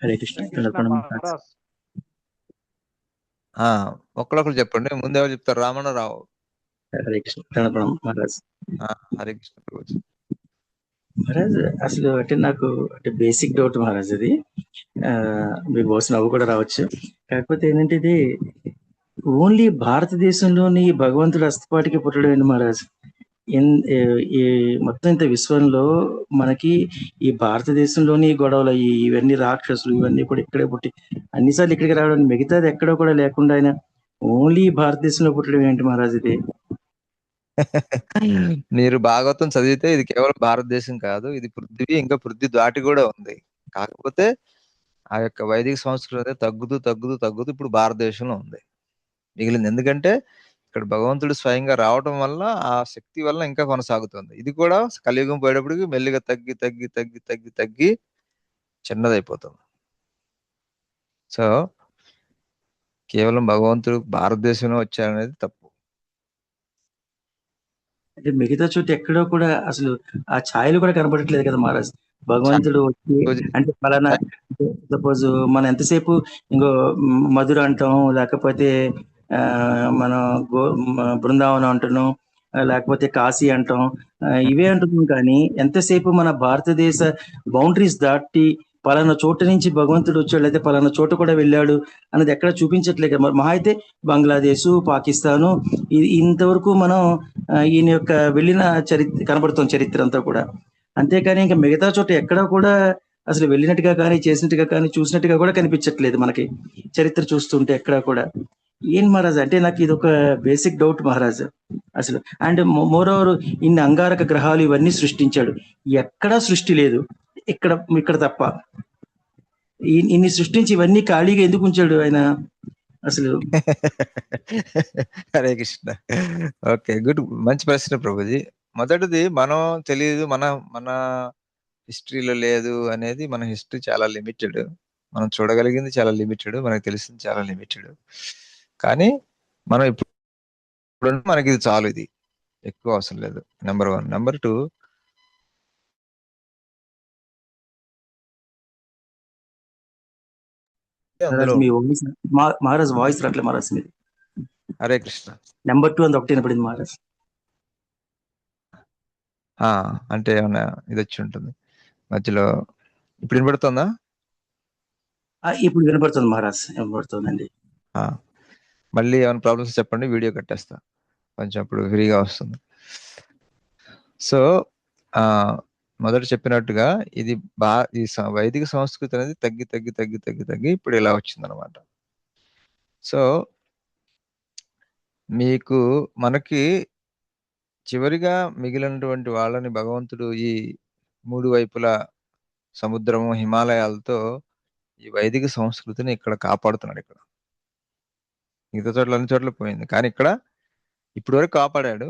Speaker 2: హరే కృష్ణ.
Speaker 3: మహారాజ్
Speaker 1: ఒక్కడొక్కరు చెప్పండి. ముందు ఎవరు చెప్తారు? రామణరావు.
Speaker 2: హరే కృష్ణ. ప్రణపణం మహారాజ్.
Speaker 1: హరే కృష్ణ ప్రభుజీ.
Speaker 2: మహారాజ్ అసలు అంటే నాకు అంటే బేసిక్ డౌట్ మహారాజ్ అది. మీ బాస్ నవ్వు కూడా రావచ్చు. కాకపోతే ఏంటంటే ఇది ఓన్లీ భారతదేశంలోని భగవంతుడు హస్తపాటికి పుట్టడం ఏంటి మహారాజ్? ఈ మొత్తం ఇంత విశ్వంలో మనకి ఈ భారతదేశంలోని గొడవలు ఇవన్నీ రాక్షసులు ఇవన్నీ కూడా ఇక్కడే పుట్టి అన్నిసార్లు ఇక్కడికి రావడం, మిగతాది ఎక్కడో కూడా లేకుండా ఆయన ఓన్లీ భారతదేశంలో పుట్టడం ఏంటి మహారాజ్ ఇది?
Speaker 1: మీరు భాగవతం చదివితే ఇది కేవలం భారతదేశం కాదు, ఇది పృథ్వీ, ఇంకా పృథ్వీ దాటి కూడా ఉంది. కాకపోతే ఆ యొక్క వైదిక సంస్కృతి తగ్గుతూ తగ్గుతూ తగ్గుతూ ఇప్పుడు భారతదేశంలో ఉంది, మిగిలింది. ఎందుకంటే ఇక్కడ భగవంతుడు స్వయంగా రావటం వల్ల ఆ శక్తి వల్ల ఇంకా కొనసాగుతుంది. ఇది కూడా కలియుగం పోయేటప్పటికి మెల్లిగా తగ్గి తగ్గి తగ్గి తగ్గి తగ్గి చిన్నదైపోతుంది. సో కేవలం భగవంతుడు భారతదేశంలో వచ్చారనేది తప్పు.
Speaker 2: అంటే మిగతా చోట ఎక్కడో కూడా అసలు ఆ ఛాయలు కూడా కనబడట్లేదు కదా మహారాజ్. భగవంతుడు వచ్చి అంటే ఫలానా, సపోజ్ మనం ఎంతసేపు ఇంకో మధుర అంటాం, లేకపోతే మనం బృందావనం అంటున్నాం, లేకపోతే కాశీ అంటాం, ఇవే అంటున్నాం. కానీ ఎంతసేపు మన భారతదేశ బౌండరీస్ దాటి పలానా చోట నుంచి భగవంతుడు వచ్చాడు, అయితే పలానా చోట కూడా వెళ్ళాడు అన్నది ఎక్కడ చూపించట్లేదు కదా. మహా అయితే బంగ్లాదేశ్, పాకిస్తాను, ఇంతవరకు మనం ఈయన యొక్క వెళ్ళిన చరిత్ర కనబడుతుంది, చరిత్ర అంతా కూడా. అంతేకాని ఇంకా మిగతా చోట ఎక్కడా కూడా అసలు వెళ్ళినట్టుగా కానీ, చేసినట్టుగా కానీ, చూసినట్టుగా కూడా కనిపించట్లేదు మనకి చరిత్ర చూస్తుంటే ఎక్కడా కూడా. ఏం మహారాజ్ అంటే నాకు ఇది ఒక బేసిక్ డౌట్ మహారాజ్ అసలు. అండ్ మోర్ ఓవర్ ఇన్ని అంగారక గ్రహాలు ఇవన్నీ సృష్టించాడు, ఎక్కడా సృష్టి లేదు ఇక్కడ ఇక్కడ తప్ప. ఇన్ని సృష్టించి ఇవన్నీ ఖాళీగా ఎందుకు ఉంచాడు ఆయన అసలు?
Speaker 1: హరే కృష్ణ. ఓకే, గుడ్, మంచి ప్రశ్న ప్రభుజీ. మొదటిది మనం తెలియదు, మన మన హిస్టరీలో లేదు అనేది. మన హిస్టరీ చాలా లిమిటెడ్, మనం చూడగలిగింది చాలా లిమిటెడ్, మనకు తెలిసింది చాలా లిమిటెడ్. కానీ మనం ఇప్పుడు మనకి ఇది చాలు, ఇది ఎక్కువ అవసరం లేదు. నెంబర్ 1. నెంబర్ 2,
Speaker 2: మహారాజ్ వాయిస్ రావట్లేదు మహారాజ్ మీది.
Speaker 1: హరే కృష్ణ.
Speaker 2: నెంబర్ 2 అని ఒకటి వినపడింది మహారాజ్.
Speaker 1: అంటే ఏమన్నా ఇది వచ్చి ఉంటుంది మధ్యలో. ఇప్పుడు వినపడుతుందా?
Speaker 2: ఇప్పుడు వినపడుతుంది మహారాజ్, వినపడుతుందండి.
Speaker 1: ఆ, మళ్ళీ ఏమైనా ప్రాబ్లమ్స్ చెప్పండి, వీడియో కట్టేస్తా, కొంచెం అప్పుడు ఫ్రీగా వస్తుంది. సో ఆ మొదట చెప్పినట్టుగా ఇది ఈ వైదిక సంస్కృతి అనేది తగ్గి తగ్గి తగ్గి తగ్గి తగ్గి ఇప్పుడు ఇలా వచ్చిందనమాట. సో మీకు మనకి చివరిగా మిగిలినటువంటి వాళ్ళని భగవంతుడు ఈ మూడు వైపులా సముద్రము హిమాలయాలతో ఈ వైదిక సంస్కృతిని ఇక్కడ కాపాడుతున్నాడు. ఇక్కడ మిగతా చోట్ల అన్ని చోట్ల పోయింది, కానీ ఇక్కడ ఇప్పటి వరకు కాపాడాడు.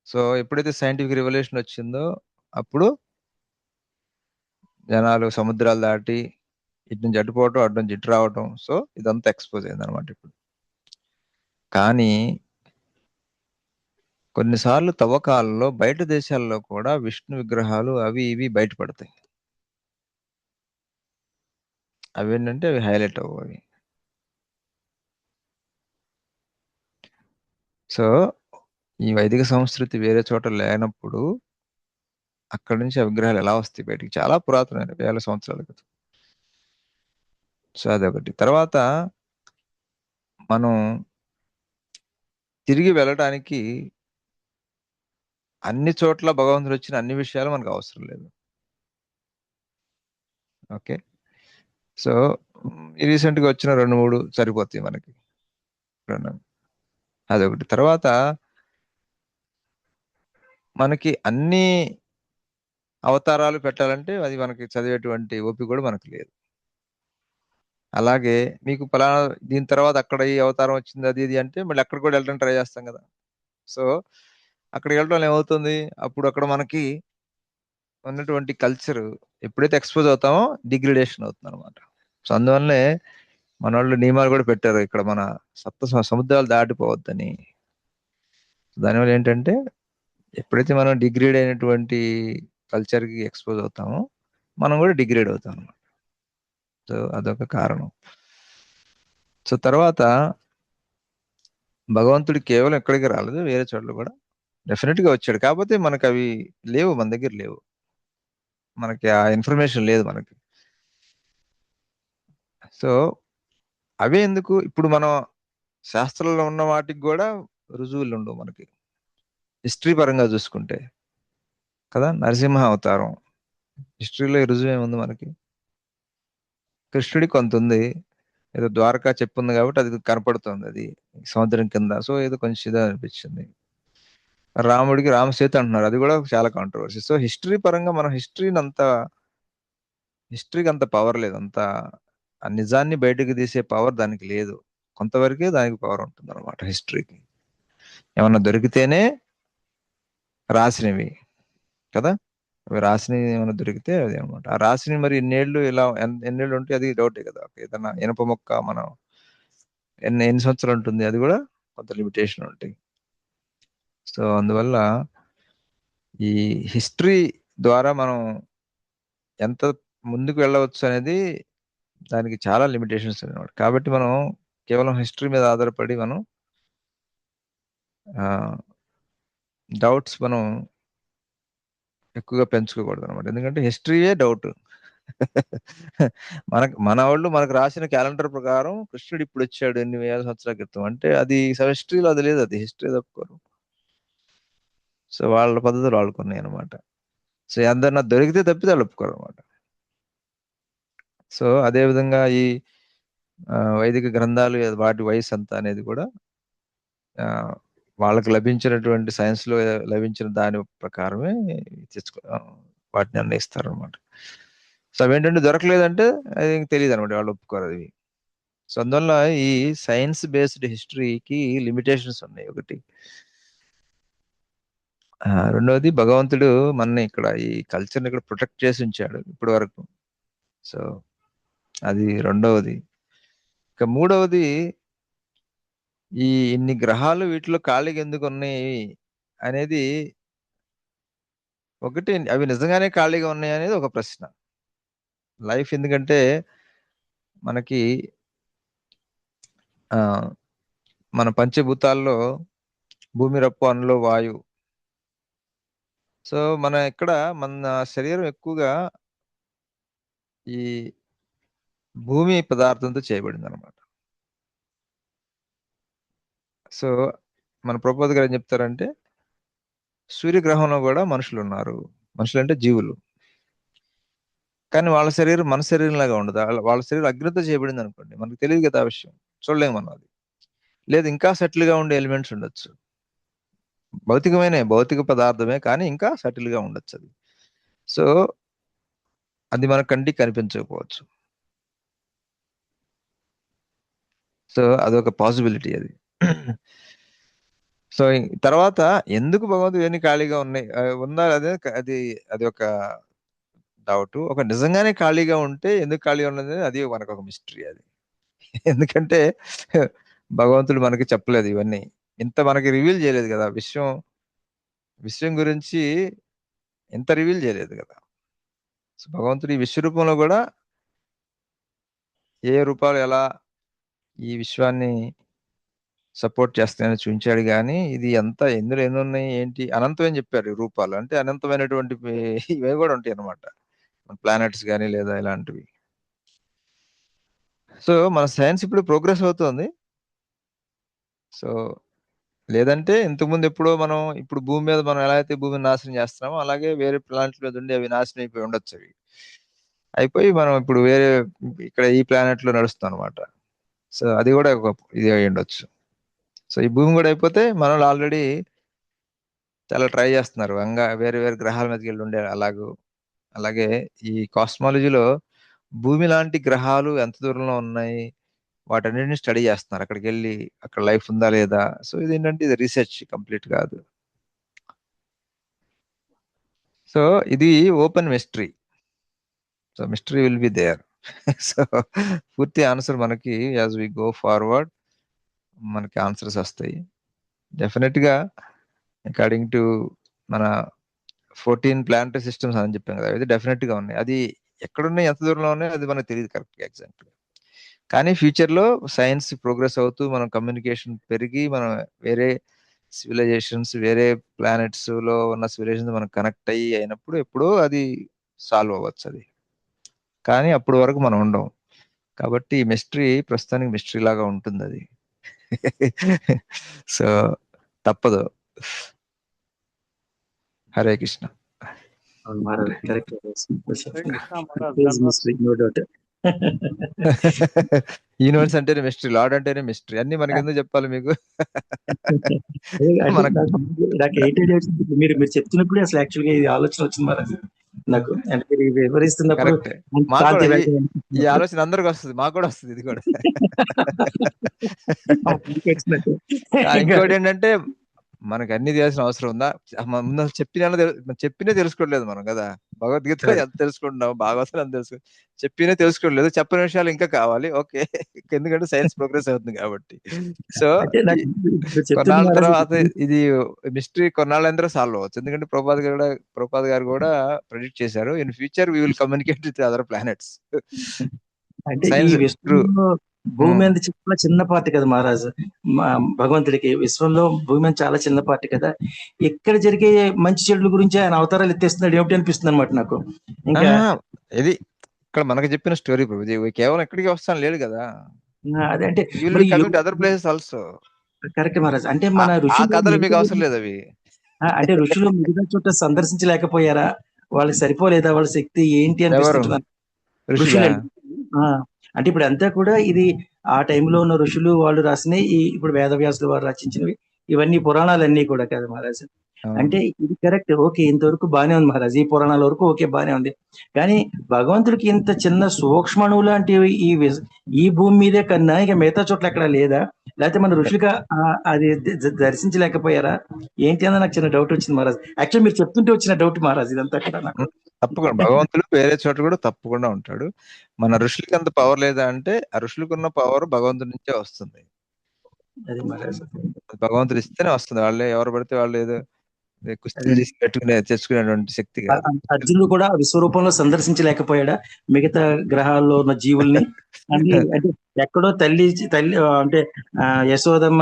Speaker 1: సో ఎప్పుడైతే సైంటిఫిక్ రివల్యూషన్ వచ్చిందో అప్పుడు జనాలు సముద్రాలు దాటి ఇటు నుంచి అటుపోవటం, అటు నుంచి ఇటు రావటం, సో ఇదంతా ఎక్స్పోజ్ అయింది అనమాట ఇప్పుడు. కానీ కొన్నిసార్లు తవ్వకాలలో బయట దేశాల్లో కూడా విష్ణు విగ్రహాలు అవి ఇవి బయటపడతాయి. అవి ఏంటంటే అవి హైలైట్ అవ్వు అవి. సో ఈ వైదిక సంస్కృతి వేరే చోట లేనప్పుడు అక్కడి నుంచి ఆ విగ్రహాలు ఎలా వస్తాయి బయటికి? చాలా పురాతనమైన వేల సంవత్సరాల క్రితం. సో అదొకటి. తర్వాత మనం తిరిగి వెళ్ళటానికి అన్ని చోట్ల భగవంతుడు వచ్చిన అన్ని విషయాలు మనకు అవసరం లేదు. ఓకే, సో రీసెంట్గా వచ్చిన 2-3 సరిపోతాయి మనకి. అదొకటి. తర్వాత మనకి అన్ని అవతారాలు పెట్టాలంటే అది మనకి చదివేటువంటి ఓపిక కూడా మనకు లేదు. అలాగే మీకు పలానా దీని తర్వాత అక్కడ ఈ అవతారం వచ్చింది అది ఇది అంటే మళ్ళీ అక్కడ కూడా వెళ్ళడం ట్రై చేస్తాం కదా. సో అక్కడికి వెళ్ళడం ఏమవుతుంది, అప్పుడు అక్కడ మనకి ఉన్నటువంటి కల్చర్ ఎప్పుడైతే ఎక్స్పోజ్ అవుతామో డిగ్రేడేషన్ అవుతుంది అనమాట. సో అందువల్లనే మన వాళ్ళు నియమాలు కూడా పెట్టారు, ఇక్కడ మన సముద్రాలు దాటిపోవద్దని. దానివల్ల ఏంటంటే ఎప్పుడైతే మనం డిగ్రేడ్ అయినటువంటి కల్చర్కి ఎక్స్పోజ్ అవుతామో మనం కూడా డిగ్రేడ్ అవుతాం అనమాట. సో అదొక కారణం. సో తర్వాత భగవంతుడు కేవలం ఎక్కడికి రాలేదు, వేరే చోట్ల కూడా డెఫినెట్ గా వచ్చాడు. కాకపోతే మనకు అవి లేవు, మన దగ్గర లేవు, మనకి ఆ ఇన్ఫర్మేషన్ లేదు మనకి. సో అవే ఎందుకు, ఇప్పుడు మనం శాస్త్రంలో ఉన్న వాటికి కూడా రుజువులు ఉండవు మనకి హిస్టరీ పరంగా చూసుకుంటే కదా. నరసింహ అవతారం హిస్టరీలో రుజువు ఏముంది మనకి? కృష్ణుడి కొంత ఉంది, ఏదో ద్వారకా చెప్పుంది కాబట్టి అది కనపడుతుంది, అది సముద్రం కింద, సో ఏదో కొంచెం ఇదే అనిపించింది. రాముడికి రామసేతు అంటున్నారు, అది కూడా చాలా కాంట్రవర్సీ. సో హిస్టరీ పరంగా మనం హిస్టరీకి అంత పవర్ లేదు, అంత ఆ నిజాన్ని బయటకు తీసే పవర్ దానికి లేదు. కొంతవరకే దానికి పవర్ ఉంటుంది అనమాట హిస్టరీకి. ఏమన్నా దొరికితేనే రాసినవి కదా, అవి రాసినవి ఏమైనా దొరికితే అది అనమాట. ఆ రాసినవి మరి ఎన్నేళ్ళు ఇలా ఎన్నేళ్ళు ఉంటే అది డౌటే కదా. ఏదన్నా ఇనప మొక్క మనం ఎన్ని ఎన్ని సంవత్సరాలు ఉంటుంది, అది కూడా కొంత లిమిటేషన్ ఉంటాయి. సో అందువల్ల ఈ హిస్టరీ ద్వారా మనం ఎంత ముందుకు వెళ్ళవచ్చు అనేది దానికి చాలా లిమిటేషన్స్ అనమాట. కాబట్టి మనం కేవలం హిస్టరీ మీద ఆధారపడి మనం డౌట్స్ మనం ఎక్కువగా పెంచుకోకూడదు అనమాట. ఎందుకంటే హిస్టరీయే డౌట్. మన వాళ్ళు మనకు రాసిన క్యాలెండర్ ప్రకారం కృష్ణుడు ఇప్పుడు వచ్చాడు ఎన్ని వేల సంవత్సరాల క్రితం అంటే అది హిస్టరీలో అది లేదు, అది హిస్టరీ తప్పుకోరు. సో వాళ్ళ పద్ధతులు వాళ్ళకున్నాయి అనమాట. సో అందరు నాకు దొరికితే తప్పితే వాళ్ళు ఒప్పుకోరు అనమాట. సో అదే విధంగా ఈ వైదిక గ్రంథాలు వాటి వయసు ఎంత అనేది కూడా ఆ, వాళ్ళకి లభించినటువంటి సైన్స్ లో లభించిన దాని ప్రకారమే వాటిని నిర్ణయిస్తారు అనమాట. సో అవేంటంటే దొరకలేదంటే అది తెలియదు అనమాట, వాళ్ళు ఒప్పుకోరు అది. సో అందువల్ల ఈ సైన్స్ బేస్డ్ హిస్టరీకి లిమిటేషన్స్ ఉన్నాయి ఒకటి. రెండవది భగవంతుడు మన ఇక్కడ ఈ కల్చర్ని ఇక్కడ ప్రొటెక్ట్ చేసి ఉంచాడు ఇప్పటి వరకు. సో అది రెండవది. ఇక మూడవది, ఈ ఇన్ని గ్రహాలు వీటిలో ఖాళీగా ఎందుకు ఉన్నాయి అనేది ఒకటి, అవి నిజంగానే ఖాళీగా ఉన్నాయి అనేది ఒక ప్రశ్న. లైఫ్ ఎందుకంటే మనకి ఆ మన పంచభూతాల్లో భూమి, రప్పు, అణులో, వాయు. సో మన ఇక్కడ మన శరీరం ఎక్కువగా ఈ భూమి పదార్థంతో చేయబడింది అనమాట. సో మన ప్రభుపాద గారు ఏం చెప్తారంటే, సూర్యగ్రహంలో కూడా మనుషులు ఉన్నారు. మనుషులు అంటే జీవులు. కానీ వాళ్ళ శరీరం మన శరీరంలాగా ఉండదు. వాళ్ళ శరీరం అగ్నితో చేయబడింది అనుకోండి, మనకు తెలియదు కదా ఆ విషయం, చూడలేము మనం అది. లేదు ఇంకా సెటిల్ గా ఉండే ఎలిమెంట్స్ ఉండొచ్చు, భౌతిక పదార్థమే కానీ ఇంకా సటిల్ గా ఉండొచ్చు అది. సో అది మన కంటికి కనిపించకపోవచ్చు. సో అదొక పాసిబిలిటీ అది. సో తర్వాత ఎందుకు భగవంతుడు ఇవన్నీ ఖాళీగా ఉన్నాయి ఉందా అదే అది అది ఒక డౌట్. ఒక నిజంగానే ఖాళీగా ఉంటే ఎందుకు ఖాళీగా ఉన్నది అది మనకు ఒక మిస్టరీ అది. ఎందుకంటే భగవంతుడు మనకి చెప్పలేదు ఇవన్నీ, ఇంత మనకి రివీల్ చేయలేదు కదా విషయం. విషయం గురించి ఇంత రివీల్ చేయలేదు కదా. సో భగవంతుడు ఈ విశ్వరూపంలో కూడా ఏ రూపాలు ఎలా ఈ విశ్వాన్ని సపోర్ట్ చేస్తాయని చూపించాడు. కానీ ఇది ఎంత ఎందులో ఎన్ని ఉన్నాయి ఏంటి అనంతం అని చెప్పారు. ఈ రూపాలు అంటే అనంతమైనటువంటి ఇవి కూడా ఉంటాయి అన్నమాట, ప్లానెట్స్ కానీ లేదా ఇలాంటివి. సో మన సైన్స్ ఇప్పుడు ప్రోగ్రెస్ అవుతుంది. సో లేదంటే ఇంతకుముందు ఎప్పుడో మనం ఇప్పుడు భూమి మీద మనం ఎలా అయితే భూమిని నాశనం చేస్తున్నామో అలాగే వేరే ప్లానెట్ మీద ఉండి అవి నాశనం అయిపోయి ఉండొచ్చు. అవి అయిపోయి మనం ఇప్పుడు వేరే ఇక్కడ ఈ ప్లానెట్ లో నడుస్తాం అనమాట. సో అది కూడా ఒక ఇది అయి ఉండొచ్చు. సో ఈ భూమి కూడా అయిపోతే మనల్ని ఆల్రెడీ చాలా ట్రై చేస్తున్నారు ఇంకా వేరే వేరే గ్రహాల మీదకి వెళ్ళి ఉండే అలాగూ. అలాగే ఈ కాస్మాలజీలో భూమి లాంటి గ్రహాలు ఎంత దూరంలో ఉన్నాయి వాటన్నిటిని స్టడీ చేస్తున్నారు. అక్కడికి వెళ్ళి అక్కడ లైఫ్ ఉందా లేదా. సో ఇది ఏంటంటే ఇది రీసెర్చ్ కంప్లీట్ కాదు. సో ఇది open mystery. So mystery will be there. So పూర్తి ఆన్సర్ మనకి యాజ్ వి గో ఫార్వర్డ్ మనకి ఆన్సర్స్ వస్తాయి డెఫినెట్ గా. అకార్డింగ్ టు మన 14 ప్లానటరీ సిస్టమ్స్ అని చెప్పాం కదా, అది డెఫినెట్ గా ఉన్నాయి. అది ఎక్కడున్నాయి ఎంత దూరంలో ఉన్నాయి అది మనకు తెలియదు కరెక్ట్ ఎగ్జాక్ట్. కానీ ఫ్యూచర్ లో సైన్స్ ప్రోగ్రెస్ అవుతూ మనం కమ్యూనికేషన్ పెరిగి మనం వేరే సివిలైజేషన్స్ వేరే ప్లానెట్స్ లో ఉన్న సివిలైజేషన్ మనం కనెక్ట్ అయ్యి అయినప్పుడు ఎప్పుడో అది సాల్వ్ అవ్వచ్చు అది. కానీ అప్పటి వరకు మనం ఉండం. కాబట్టి మిస్టరీ ప్రస్తుతానికి మిస్టరీ లాగా ఉంటుంది అది. సో తప్పదు. హరే కృష్ణ.
Speaker 2: కరెక్ట్.
Speaker 1: యూనివర్స్ అంటేనే మిస్టరీ, లార్డ్ అంటేనే మిస్టరీ, అన్ని మనకి ఎందుకు చెప్పాలి మీకు.
Speaker 2: నాకు ఏంటంటే మీరు మీరు చెప్తున్నప్పుడు అసలు యాక్చువల్గా ఈ ఆలోచన వచ్చింది మరి నాకు. అంటే మీరు వివరిస్తున్నప్పుడు
Speaker 1: ఈ ఆలోచన అందరికి వస్తుంది, మాకు కూడా వస్తుంది ఇది కూడా. ఇంకోటి ఏంటంటే మనకు అన్ని తెలియాల్సిన అవసరం ఉందా, ముందు చెప్పినే తెలుసుకోవట్లేదు మనం కదా. భగవద్గీత ఎంత తెలుసుకుంటున్నాం, భాగవతం ఎంత చెప్పినే తెలుసుకోవట్లేదు, చెప్పిన విషయాలు ఇంకా కావాలి. ఓకే, ఎందుకంటే సైన్స్ ప్రోగ్రెస్ అవుతుంది కాబట్టి. సో కొన్నాళ్ళ తర్వాత ఇది మిస్టరీ కొన్నాళ్ళందరూ సాల్వ్ అవ్వచ్చు. ఎందుకంటే ప్రభుపాద్ గారు కూడా ప్రెడిక్ట్ చేశారు, in future we will communicate with other planets.
Speaker 2: అంటే ఈ విశ్వంలో భూమి మీద చాలా చిన్న పార్టీ కదా మహారాజు, భగవంతుడికి విశ్వంలో భూమి మీద చాలా చిన్న పార్టీ కదా. ఎక్కడ జరిగే మంచి చెడుల గురించి ఆయన అవతారాలు ఎత్తేస్తున్నాడు ఏమిటి అనిపిస్తుంది అనమాట నాకు. ఇంకా
Speaker 1: ఇది ఇక్కడ మనకు చెప్పిన స్టోరీ ప్రభుజీ, కేవలం ఎక్కడికి వస్తాను లేడు కదా.
Speaker 2: అదే అంటే
Speaker 1: other places also.
Speaker 2: Correct Maharaj. అంటే మన ఋషులు
Speaker 1: మీకు అవసరం లేదు అవి.
Speaker 2: అంటే ఋషులు మిగతా చోట సందర్శించలేకపోయారా, వాళ్ళకి సరిపోలేదా, వాళ్ళ శక్తి ఏంటి అనిపిస్తుంటున్నారు ఋషులు. అంటే ఇప్పుడు అంతా కూడా ఇది ఆ టైంలో ఉన్న ఋషులు వాళ్ళు రాసినవి, ఇప్పుడు వేదవ్యాసులు వారు రచించినవి, ఇవన్నీ పురాణాలన్నీ కూడా కదా మహారాజ్. అంటే ఇది కరెక్ట్, ఓకే, ఇంతవరకు బానే ఉంది మహారాజ్, ఈ పురాణాల వరకు ఓకే బానే ఉంది. కానీ భగవంతుడికి ఇంత చిన్న సూక్ష్మణువు లాంటివి ఈ భూమి మీదే కన్నా ఇక మిగతా చోట్ల ఎక్కడ లేదా, లేకపోతే మన ఋషులుగా అది దర్శించలేకపోయారా ఏంటి అన్న నాకు చిన్న డౌట్ వచ్చింది మహారాజ్. యాక్చువల్ మీరు చెప్తుంటే వచ్చిన డౌట్ మహారాజ్ ఇదంతా కూడా నాకు.
Speaker 1: తప్పకుండా భగవంతుడు వేరే చోట కూడా తప్పకుండా ఉంటాడు. మన ఋషులకి అంత పవర్ లేదా అంటే ఆ ఋషులకు ఉన్న పవర్ భగవంతుడి నుంచే వస్తుంది. భగవంతుడు ఇస్తేనే వస్తుంది, వాళ్ళే ఎవరు పడితే వాళ్ళు ఏదో కుస్తీలు చేసి తెచ్చుకునేటువంటి శక్తి కాదు.
Speaker 2: అర్జునుడు కూడా విశ్వరూపంలో సందర్శించలేకపోయాడా మిగతా గ్రహాల్లో ఉన్న జీవుల్ని? అంటే ఎక్కడో తల్లి అంటే యశోదమ్మ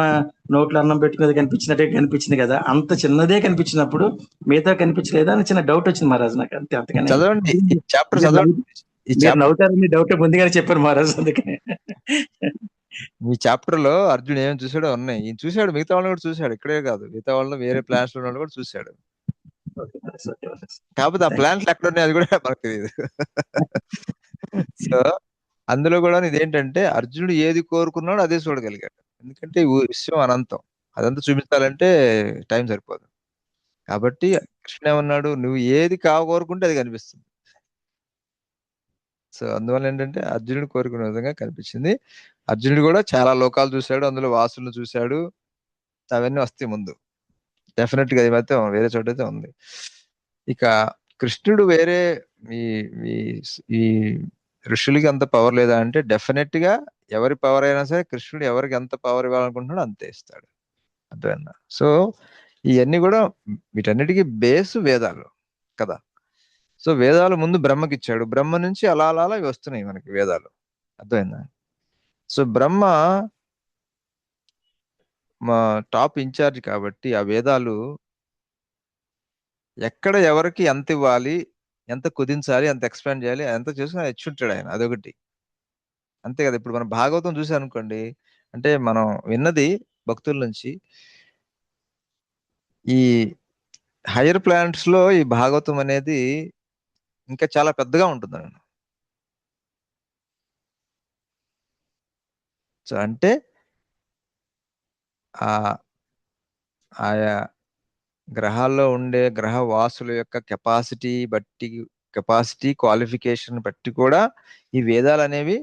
Speaker 2: నోట్లో అన్నం పెట్టుకునేది కనిపించినట్టే కనిపించింది కదా, అంత చిన్నదే కనిపించినప్పుడు మిగతా కనిపించలేదా అని చిన్న డౌట్ వచ్చింది మహారాజు నాకు. అంతే, అంతగానే
Speaker 1: చదవండి చాప్టర్ చదవండి, ఈ
Speaker 2: మీరు నవ్వుతారని డౌట్ ముందుగానే చెప్పారు మహారాజ్, అందుకని.
Speaker 1: మీ చాప్టర్ లో అర్జున్ ఏం చూసాడో ఉన్నాయి. ఈయన చూశాడు, మిగతా వాళ్ళని కూడా చూశాడు, ఇక్కడే కాదు, మిగతా వాళ్ళని వేరే ప్లాన్స్ లో ఉన్న వాళ్ళు కూడా చూశాడు.
Speaker 2: Okay Maharaj, okay Maharaj.
Speaker 1: కాకపోతే ఆ
Speaker 2: థ్యాంక్
Speaker 1: ప్లాన్స్ ఎక్కడ ఉన్నాయి అది కూడా మనకు తెలియదు. సో అందులో కూడా ఇదేంటంటే అర్జునుడు ఏది కోరుకున్నాడో అదే చూడగలిగాడు. ఎందుకంటే ఈ విశ్వం అనంతం, అదంతా చూపించాలంటే టైం సరిపోదు. కాబట్టి కృష్ణ ఏమన్నాడు, నువ్వు ఏది కోరుకుంటే అది కనిపిస్తుంది. సో అందువల్ల ఏంటంటే అర్జునుడు కోరుకునే విధంగా కనిపించింది. అర్జునుడు కూడా చాలా లోకాలు చూశాడు, అందులో వాసులను చూశాడు, అవన్నీ వస్తాయి ముందు. డెఫినెట్ గా అది మాత్రం వేరే చోట అయితే ఉంది. ఇక కృష్ణుడు వేరే ఈ ఈ ఈ ఋషులకి అంత పవర్ లేదా అంటే, డెఫినెట్ గా ఎవరి పవర్ అయినా సరే కృష్ణుడు ఎవరికి ఎంత పవర్ ఇవ్వాలనుకుంటున్నాడో అంతే ఇస్తాడు. అర్థమైందా? సో ఇవన్నీ కూడా వీటన్నిటికీ బేస్ వేదాలు కదా. సో వేదాలు ముందు బ్రహ్మకి ఇచ్చాడు, బ్రహ్మ నుంచి అలా అలా అలా ఇవి వస్తున్నాయి మనకి వేదాలు. అర్థమైందా? సో బ్రహ్మ మా టాప్ ఇన్ఛార్జ్ కాబట్టి ఆ వేదాలు ఎక్కడ ఎవరికి ఎంత ఇవ్వాలి, ఎంత కుదించాలి, ఎంత ఎక్స్పాండ్ చేయాలి, ఎంత చేసుకుని ఇచ్చుంటాడు ఆయన. అదొకటి, అంతే కదా. ఇప్పుడు మనం భాగవతం చూసాం అనుకోండి, అంటే మనం విన్నది భక్తుల నుంచి, ఈ హైయర్ ప్లానెట్స్ లో ఈ భాగవతం అనేది ఇంకా చాలా పెద్దగా ఉంటుంది. సో అంటే ఆ ఆయా గ్రహాల్లో ఉండే గ్రహ వాసుల యొక్క కెపాసిటీ క్వాలిఫికేషన్ బట్టి కూడా ఈ వేదాలు అనేవి,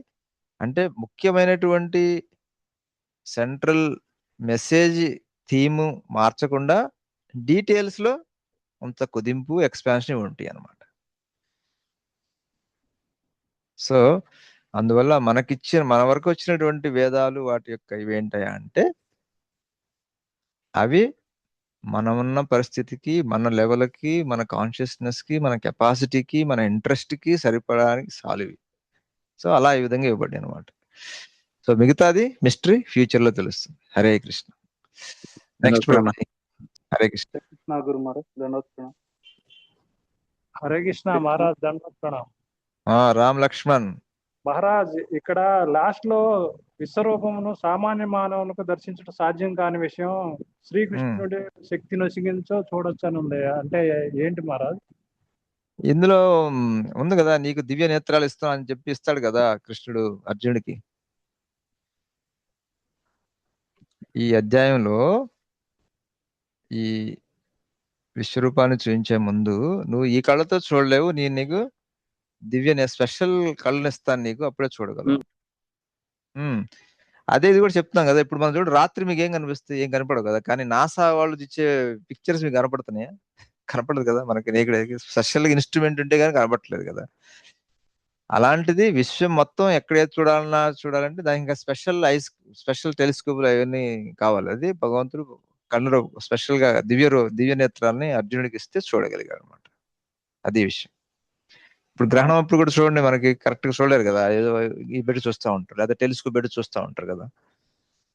Speaker 1: అంటే ముఖ్యమైనటువంటి సెంట్రల్ మెసేజ్ థీమ్ మార్చకుండా డీటెయిల్స్ లో కొంత కుదింపు ఎక్స్పాన్షన్ ఉంటాయి అన్నమాట. సో అందువల్ల మన వరకు వచ్చినటువంటి వేదాలు వాటి యొక్క ఇవేంటయా అంటే, అవి మనమున్న పరిస్థితికి, మన లెవెల్కి, మన కాన్షియస్నెస్ కి, మన కెపాసిటీకి, మన ఇంట్రెస్ట్ కి సరిపడానికి సాలివి. సో అలా ఈ విధంగా ఇవ్వబడి అనమాట. సో మిగతాది మిస్టరీ ఫ్యూచర్ లో తెలుస్తుంది. హరే కృష్ణ. నెక్స్ట్ ప్రభుజీ. హరే కృష్ణ.
Speaker 3: కృష్ణ గురు మహారాజ్, దండోత్సవం.
Speaker 4: హరే కృష్ణ మహారాజ్, దండవత్ ప్రణామ్.
Speaker 1: రామ్ లక్ష్మణ్.
Speaker 4: మహారాజ్, ఇక్కడ లాస్ట్ లో విశ్వరూపమును సామాన్య మానవులకు దర్శించడం సాధ్యం కాని విషయం, శ్రీకృష్ణుడి శక్తి నొసిగించో చూడొచ్చు అని ఉంది. అంటే ఏంటి మహారాజ్?
Speaker 1: ఇందులో ఉంది కదా, నీకు దివ్య నేత్రాలు ఇస్తాను అని చెప్పి ఇస్తాడు కదా కృష్ణుడు అర్జునుడికి. ఈ అధ్యాయంలో ఈ విశ్వరూపాన్ని చూపించే ముందు, నువ్వు ఈ కళ్ళతో చూడలేవు, నీకు దివ్య స్పెషల్ కళ్ళని ఇస్తాను నీకు, అప్పుడే చూడగలవు. అదే ఇది కూడా చెప్తున్నాం కదా. ఇప్పుడు మనం చూడు, రాత్రి మీకు ఏం కనిపిస్తుంది? ఏం కనపడవు కదా. కానీ నాసా వాళ్ళు ఇచ్చే పిక్చర్స్ మీకు కనపడుతున్నాయా? కనపడదు కదా మనకి. స్పెషల్ ఇన్స్ట్రుమెంట్ ఉంటే కానీ కనపడట్లేదు కదా. అలాంటిది విశ్వం మొత్తం ఎక్కడైతే చూడాలంటే దానికి ఇంకా స్పెషల్ టెలిస్కోపులు అవన్నీ కావాలి. అది భగవంతుడు కన్నులో స్పెషల్ గా దివ్య నేత్రాలని అర్జునుడికి ఇస్తే చూడగలిగాడు అనమాట. అది విషయం. ఇప్పుడు గ్రహణం అప్పుడు కూడా చూడండి, మనకి కరెక్ట్ గా చూడలేరు కదా, ఏదో ఈ పెట్టి చూస్తూ ఉంటారు, లేదా టెలిస్కోప్ పెట్టి చూస్తూ ఉంటారు కదా.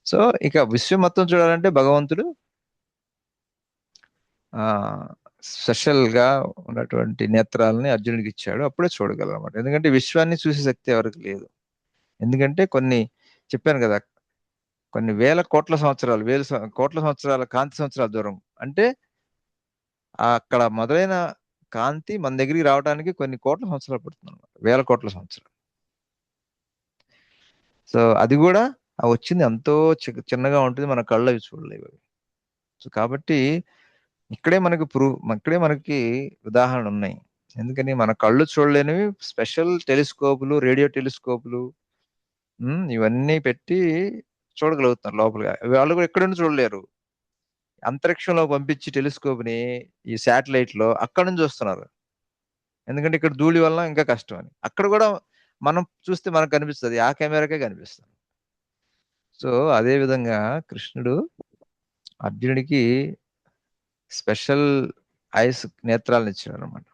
Speaker 1: సో ఇక విశ్వం మొత్తం చూడాలంటే భగవంతుడు స్పెషల్ గా ఉన్నటువంటి నేత్రాలని అర్జునుడికి ఇచ్చాడు, అప్పుడే చూడగలరు అనమాట. ఎందుకంటే విశ్వాన్ని చూసే శక్తి ఎవరికి లేదు. ఎందుకంటే చెప్పాను కదా, కొన్ని వేల కోట్ల సంవత్సరాలు, కోట్ల సంవత్సరాల కాంతి సంవత్సరాల దూరం. అంటే అక్కడ మొదలైన కాంతి మన దగ్గరికి రావడానికి కొన్ని కోట్ల సంవత్సరాలు పడుతుంది అనమాట, వేల కోట్ల సంవత్సరాలు. సో అది కూడా వచ్చింది ఎంతో చిన్నగా ఉంటుంది, మన కళ్ళు అవి చూడలేవు. సో కాబట్టి ఇక్కడే మనకి ఉదాహరణ ఉన్నాయి. ఎందుకని మన కళ్ళు చూడలేనివి స్పెషల్ టెలిస్కోపులు, రేడియో టెలిస్కోపులు ఇవన్నీ పెట్టి చూడగలుగుతున్నారు లోపలిగా. వాళ్ళు కూడా ఎక్కడ నుంచి చూడలేరు. అంతరిక్షంలో పంపించి టెలిస్కోప్ ని ఈ శాటిలైట్ లో అక్కడ నుంచి చూస్తున్నారు. ఎందుకంటే ఇక్కడ ధూళి వల్ల ఇంకా కష్టం అని. అక్కడ కూడా మనం చూస్తే మనకు కనిపిస్తుంది, ఆ కెమెరాకే కనిపిస్తుంది. సో అదే విధంగా కృష్ణుడు అర్జునుడికి స్పెషల్ ఐస్ నేత్రాలను ఇచ్చాడు అనమాట.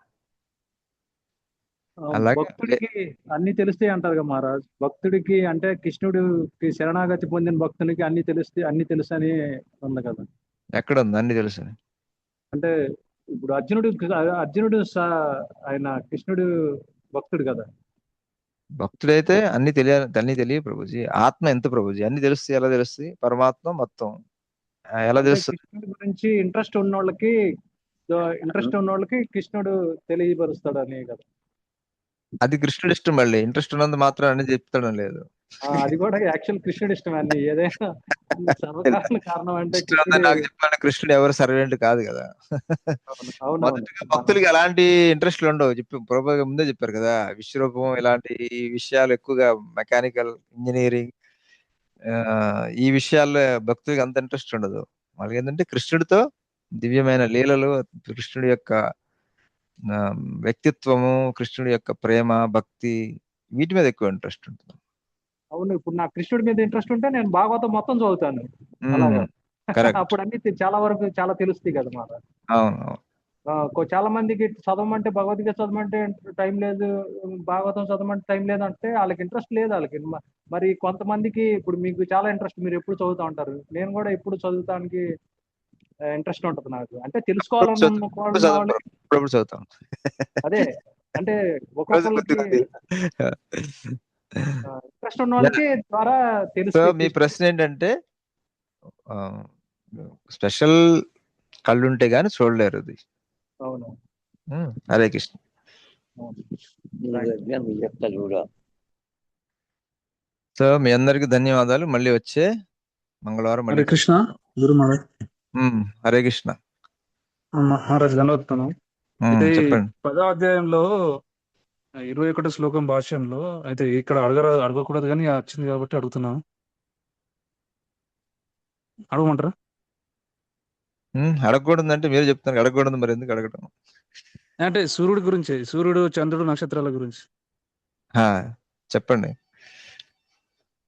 Speaker 1: అలాగే
Speaker 4: భక్తుడికి అన్ని తెలుస్తాయి అంటారు కదా మహారాజ్. భక్తుడికి అంటే కృష్ణుడికి శరణాగతి పొందిన భక్తునికి అన్ని తెలుసు అని ఉంది కదా.
Speaker 1: ఎక్కడ ఉంది అన్ని తెలుసు?
Speaker 4: అంటే ఇప్పుడు అర్జునుడు ఆయన కృష్ణుడు భక్తుడు కదా.
Speaker 1: భక్తుడైతే అన్ని తెలియ ప్రభుజీ. ఆత్మ ఎంత ప్రభుజీ? అన్ని తెలుస్తాయి. ఎలా తెలుస్తాయి? పరమాత్మ మొత్తం ఎలా
Speaker 4: అంటే
Speaker 1: తెలుస్తుంది?
Speaker 4: కృష్ణుడి గురించి ఇంట్రెస్ట్ ఉన్నోళ్ళకి కృష్ణుడు తెలియపరుస్తాడని కదా.
Speaker 1: అది కృష్ణుడి ఇష్టం. మళ్ళీ ఇంట్రెస్ట్ ఉన్నంత మాత్రం అన్ని చెప్తాడం లేదు.
Speaker 4: అది కూడా యాక్చువల్ కృష్ణుడి ఇష్టం అన్ని. ఏదైనా సర్వకారణ కారణం అంటే
Speaker 1: ఇష్టం ఉందని నాకు చెప్పాలంటే కృష్ణుడు ఎవరు సర్వెంట్ కాదు కదా.
Speaker 4: అవునవును.
Speaker 1: మొదటిగా భక్తులకి ఎలాంటి ఇంట్రెస్ట్లు ఉండవు. ప్రభుత్వం ముందే చెప్పారు కదా. విశ్వరూపం ఇలాంటి విషయాలు ఎక్కువగా మెకానికల్ ఇంజనీరింగ్ ఈ విషయాల్లో భక్తులకి అంత ఇంట్రెస్ట్ ఉండదు. వాళ్ళకి ఏంటంటే కృష్ణుడితో దివ్యమైన లీలలు, కృష్ణుడి యొక్క ఆ, వ్యక్తిత్వము, కృష్ణుడి యొక్క ప్రేమ, భక్తి, వీటి మీద ఎక్కువ ఇంట్రెస్ట్ ఉంటుంది.
Speaker 4: అవును. ఇప్పుడు నాకు కృష్ణుడి మీద ఇంట్రెస్ట్ ఉంటే నేను భాగవతం మొత్తం చదువుతాను. అలాగా
Speaker 1: కరెక్ట్.
Speaker 4: అప్పుడు అన్ని చాలా వరకు చాలా తెలుస్తాయి కదా మాట.
Speaker 1: అవును.
Speaker 4: చాలా మందికి చదవమంటే భగవద్గీత చదవమంటే టైం లేదు, భాగవతం చదవమంటే టైం లేదు అంటే వాళ్ళకి ఇంట్రెస్ట్ లేదు వాళ్ళకి. మరి కొంతమందికి ఇప్పుడు మీకు చాలా ఇంట్రెస్ట్, మీరు ఎప్పుడు చదువుతా ఉంటారు. నేను కూడా ఎప్పుడు చదువుతానికి ఇంట్రెస్ట్ ఉంటుంది నాకు. అంటే తెలుసుకోవాలన్న వాళ్ళు
Speaker 1: ఇప్పుడు చదువుతాం.
Speaker 4: అదే అంటే ఒక్కొక్కళ్ళకి ఇంట్రెస్ట్ ఉన్న వాళ్ళకి ద్వారా
Speaker 1: సో
Speaker 4: తెలుస్తుంది.
Speaker 1: మీ ప్రశ్న ఏంటంటే స్పెషల్ కళ్ళుంటే గాని చూడలేరు అది.
Speaker 4: అవును.
Speaker 1: హరే కృష్ణ. సో మీ అందరికి ధన్యవాదాలు. మళ్ళీ వచ్చే మంగళవారం
Speaker 3: హరే కృష్ణ గురు మహారాజ్.
Speaker 1: హరే కృష్ణ
Speaker 3: మహారాజ్ ధన్యవాదాలు.
Speaker 1: చెప్పండి.
Speaker 3: 10వ అధ్యాయంలో 21 శ్లోకం భాష్యంలో అయితే ఇక్కడ అడగకూడదు కానీ వచ్చింది కాబట్టి అడుగుతున్నాను. అడగమంటారా?
Speaker 1: అడగకూడదు అంటే మీరు చెప్తాను. అడగకూడదు, మరి ఎందుకు అడగటం?
Speaker 3: అంటే సూర్యుడి గురించి, సూర్యుడు, చంద్రుడు, నక్షత్రాల గురించి
Speaker 1: చెప్పండి.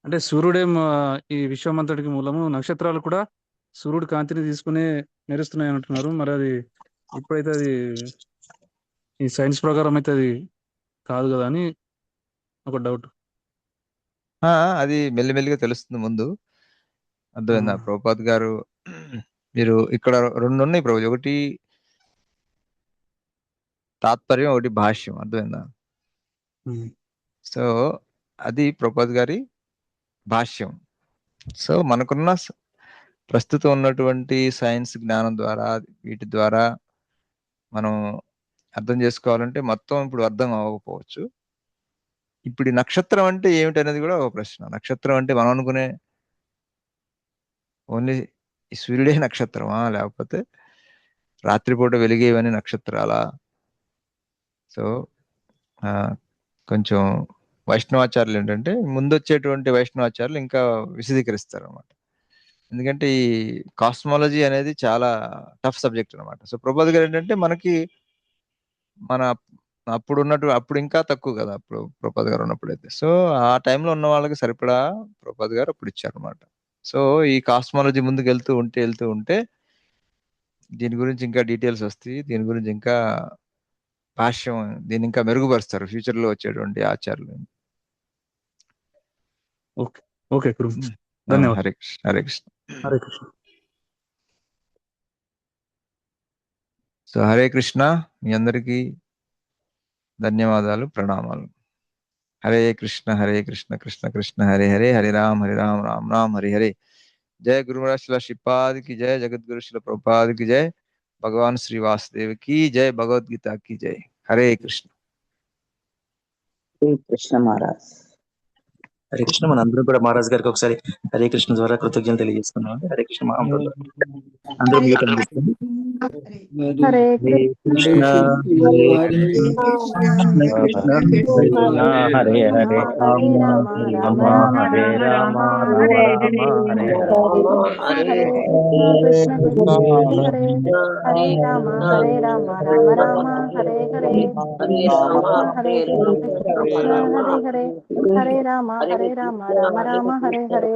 Speaker 3: అంటే సూర్యుడే ఈ విశ్వమంతటికి మూలము, నక్షత్రాలు కూడా సూర్యుడు కాంతిని తీసుకునే మెరుస్తున్నాయి అంటున్నారు. మరి అది ఇప్పుడైతే అది ఈ సైన్స్ ప్రకారం అయితే అది కాదు కదా అని ఒక డౌట్.
Speaker 1: అది మెల్లిమెల్లిగా తెలుస్తుంది ముందు. అర్థమైందా ప్రభుపాద్ గారు? మీరు ఇక్కడ రెండు ఉన్నాయి ప్రభు. ఒకటి తాత్పర్యం, ఒకటి భాష్యం. అర్థమైందా? సో అది ప్రభుపాద్ గారి భాష్యం. సో మనకున్న ప్రస్తుతం ఉన్నటువంటి సైన్స్ జ్ఞానం ద్వారా, వీటి ద్వారా మనం అర్థం చేసుకోవాలంటే మొత్తం ఇప్పుడు అర్థం అవ్వకపోవచ్చు. ఇప్పుడు ఈ నక్షత్రం అంటే ఏమిటి అనేది కూడా ఒక ప్రశ్న. నక్షత్రం అంటే మనం అనుకునే ఓన్లీ ఈ సూర్యుడే నక్షత్రమా, లేకపోతే రాత్రిపూట వెలిగేవని నక్షత్రాలా? సో కొంచెం వైష్ణవాచార్యులు ఏంటంటే ముందు వచ్చేటువంటి వైష్ణవాచార్యులు ఇంకా విశదీకరిస్తారు అనమాట. ఎందుకంటే ఈ కాస్మాలజీ అనేది చాలా టఫ్ సబ్జెక్ట్ అనమాట. సో ప్రభుపాద్ గారు ఏంటంటే మనకి మన అప్పుడు ఇంకా తక్కువ కదా అప్పుడు ప్రభుపాద్ గారు ఉన్నప్పుడైతే. సో ఆ టైంలో ఉన్న వాళ్ళకి సరిపడా ప్రభుపాద్ గారు అప్పుడు ఇచ్చారు అనమాట. సో ఈ కాస్మాలజీ ముందుకు వెళ్తూ ఉంటే దీని గురించి ఇంకా డీటెయిల్స్ వస్తాయి. దీని గురించి ఇంకా భాష్యం, దీన్ని ఇంకా మెరుగుపరుస్తారు ఫ్యూచర్ లో వచ్చేటువంటి ఆచార్యులు.
Speaker 3: ఓకే గురు, ధన్యవాదాలు.
Speaker 1: హరే కృష్ణ. హరే కృష్ణ.
Speaker 3: హరే కృష్ణ.
Speaker 1: సో హరే కృష్ణ. మీ అందరికీ ధన్యవాదాలు, ప్రణామాలు. హరే కృష్ణ కృష్ణ కృష్ణ హరే హరే, హరే రామ్ రామ్ రామ్ హరే హరే. जय गुरु महाराज श्रील श्रीपाद की जय, जगत गुरु श्रील प्रभुपाद की जय, भगवान श्री वासुदेव की जय, भगवद गीता की जय. हरे कृष्ण.
Speaker 5: हरे कृष्ण महाराज.
Speaker 2: హరే కృష్ణ. మన అందరం కూడా మహారాజ్ గారికి ఒకసారి హరే కృష్ణ ద్వారా కృతజ్ఞతలు తెలియజేస్తున్నాం. హరే కృష్ణ మహాప్రభు. అందరూ మ్యూట్ అందిస్తుంది.
Speaker 6: హరే
Speaker 2: కృష్ణ
Speaker 5: హరే హరే రామ హరే రామ రామ హరే హరే
Speaker 6: కృష్ణ కృష్ణ హరే హరే రామ హరే రామ రామ రామ హరే హరే హరే కృష్ణ హరే హరే హరే రామ రామ రామ హరే హరే.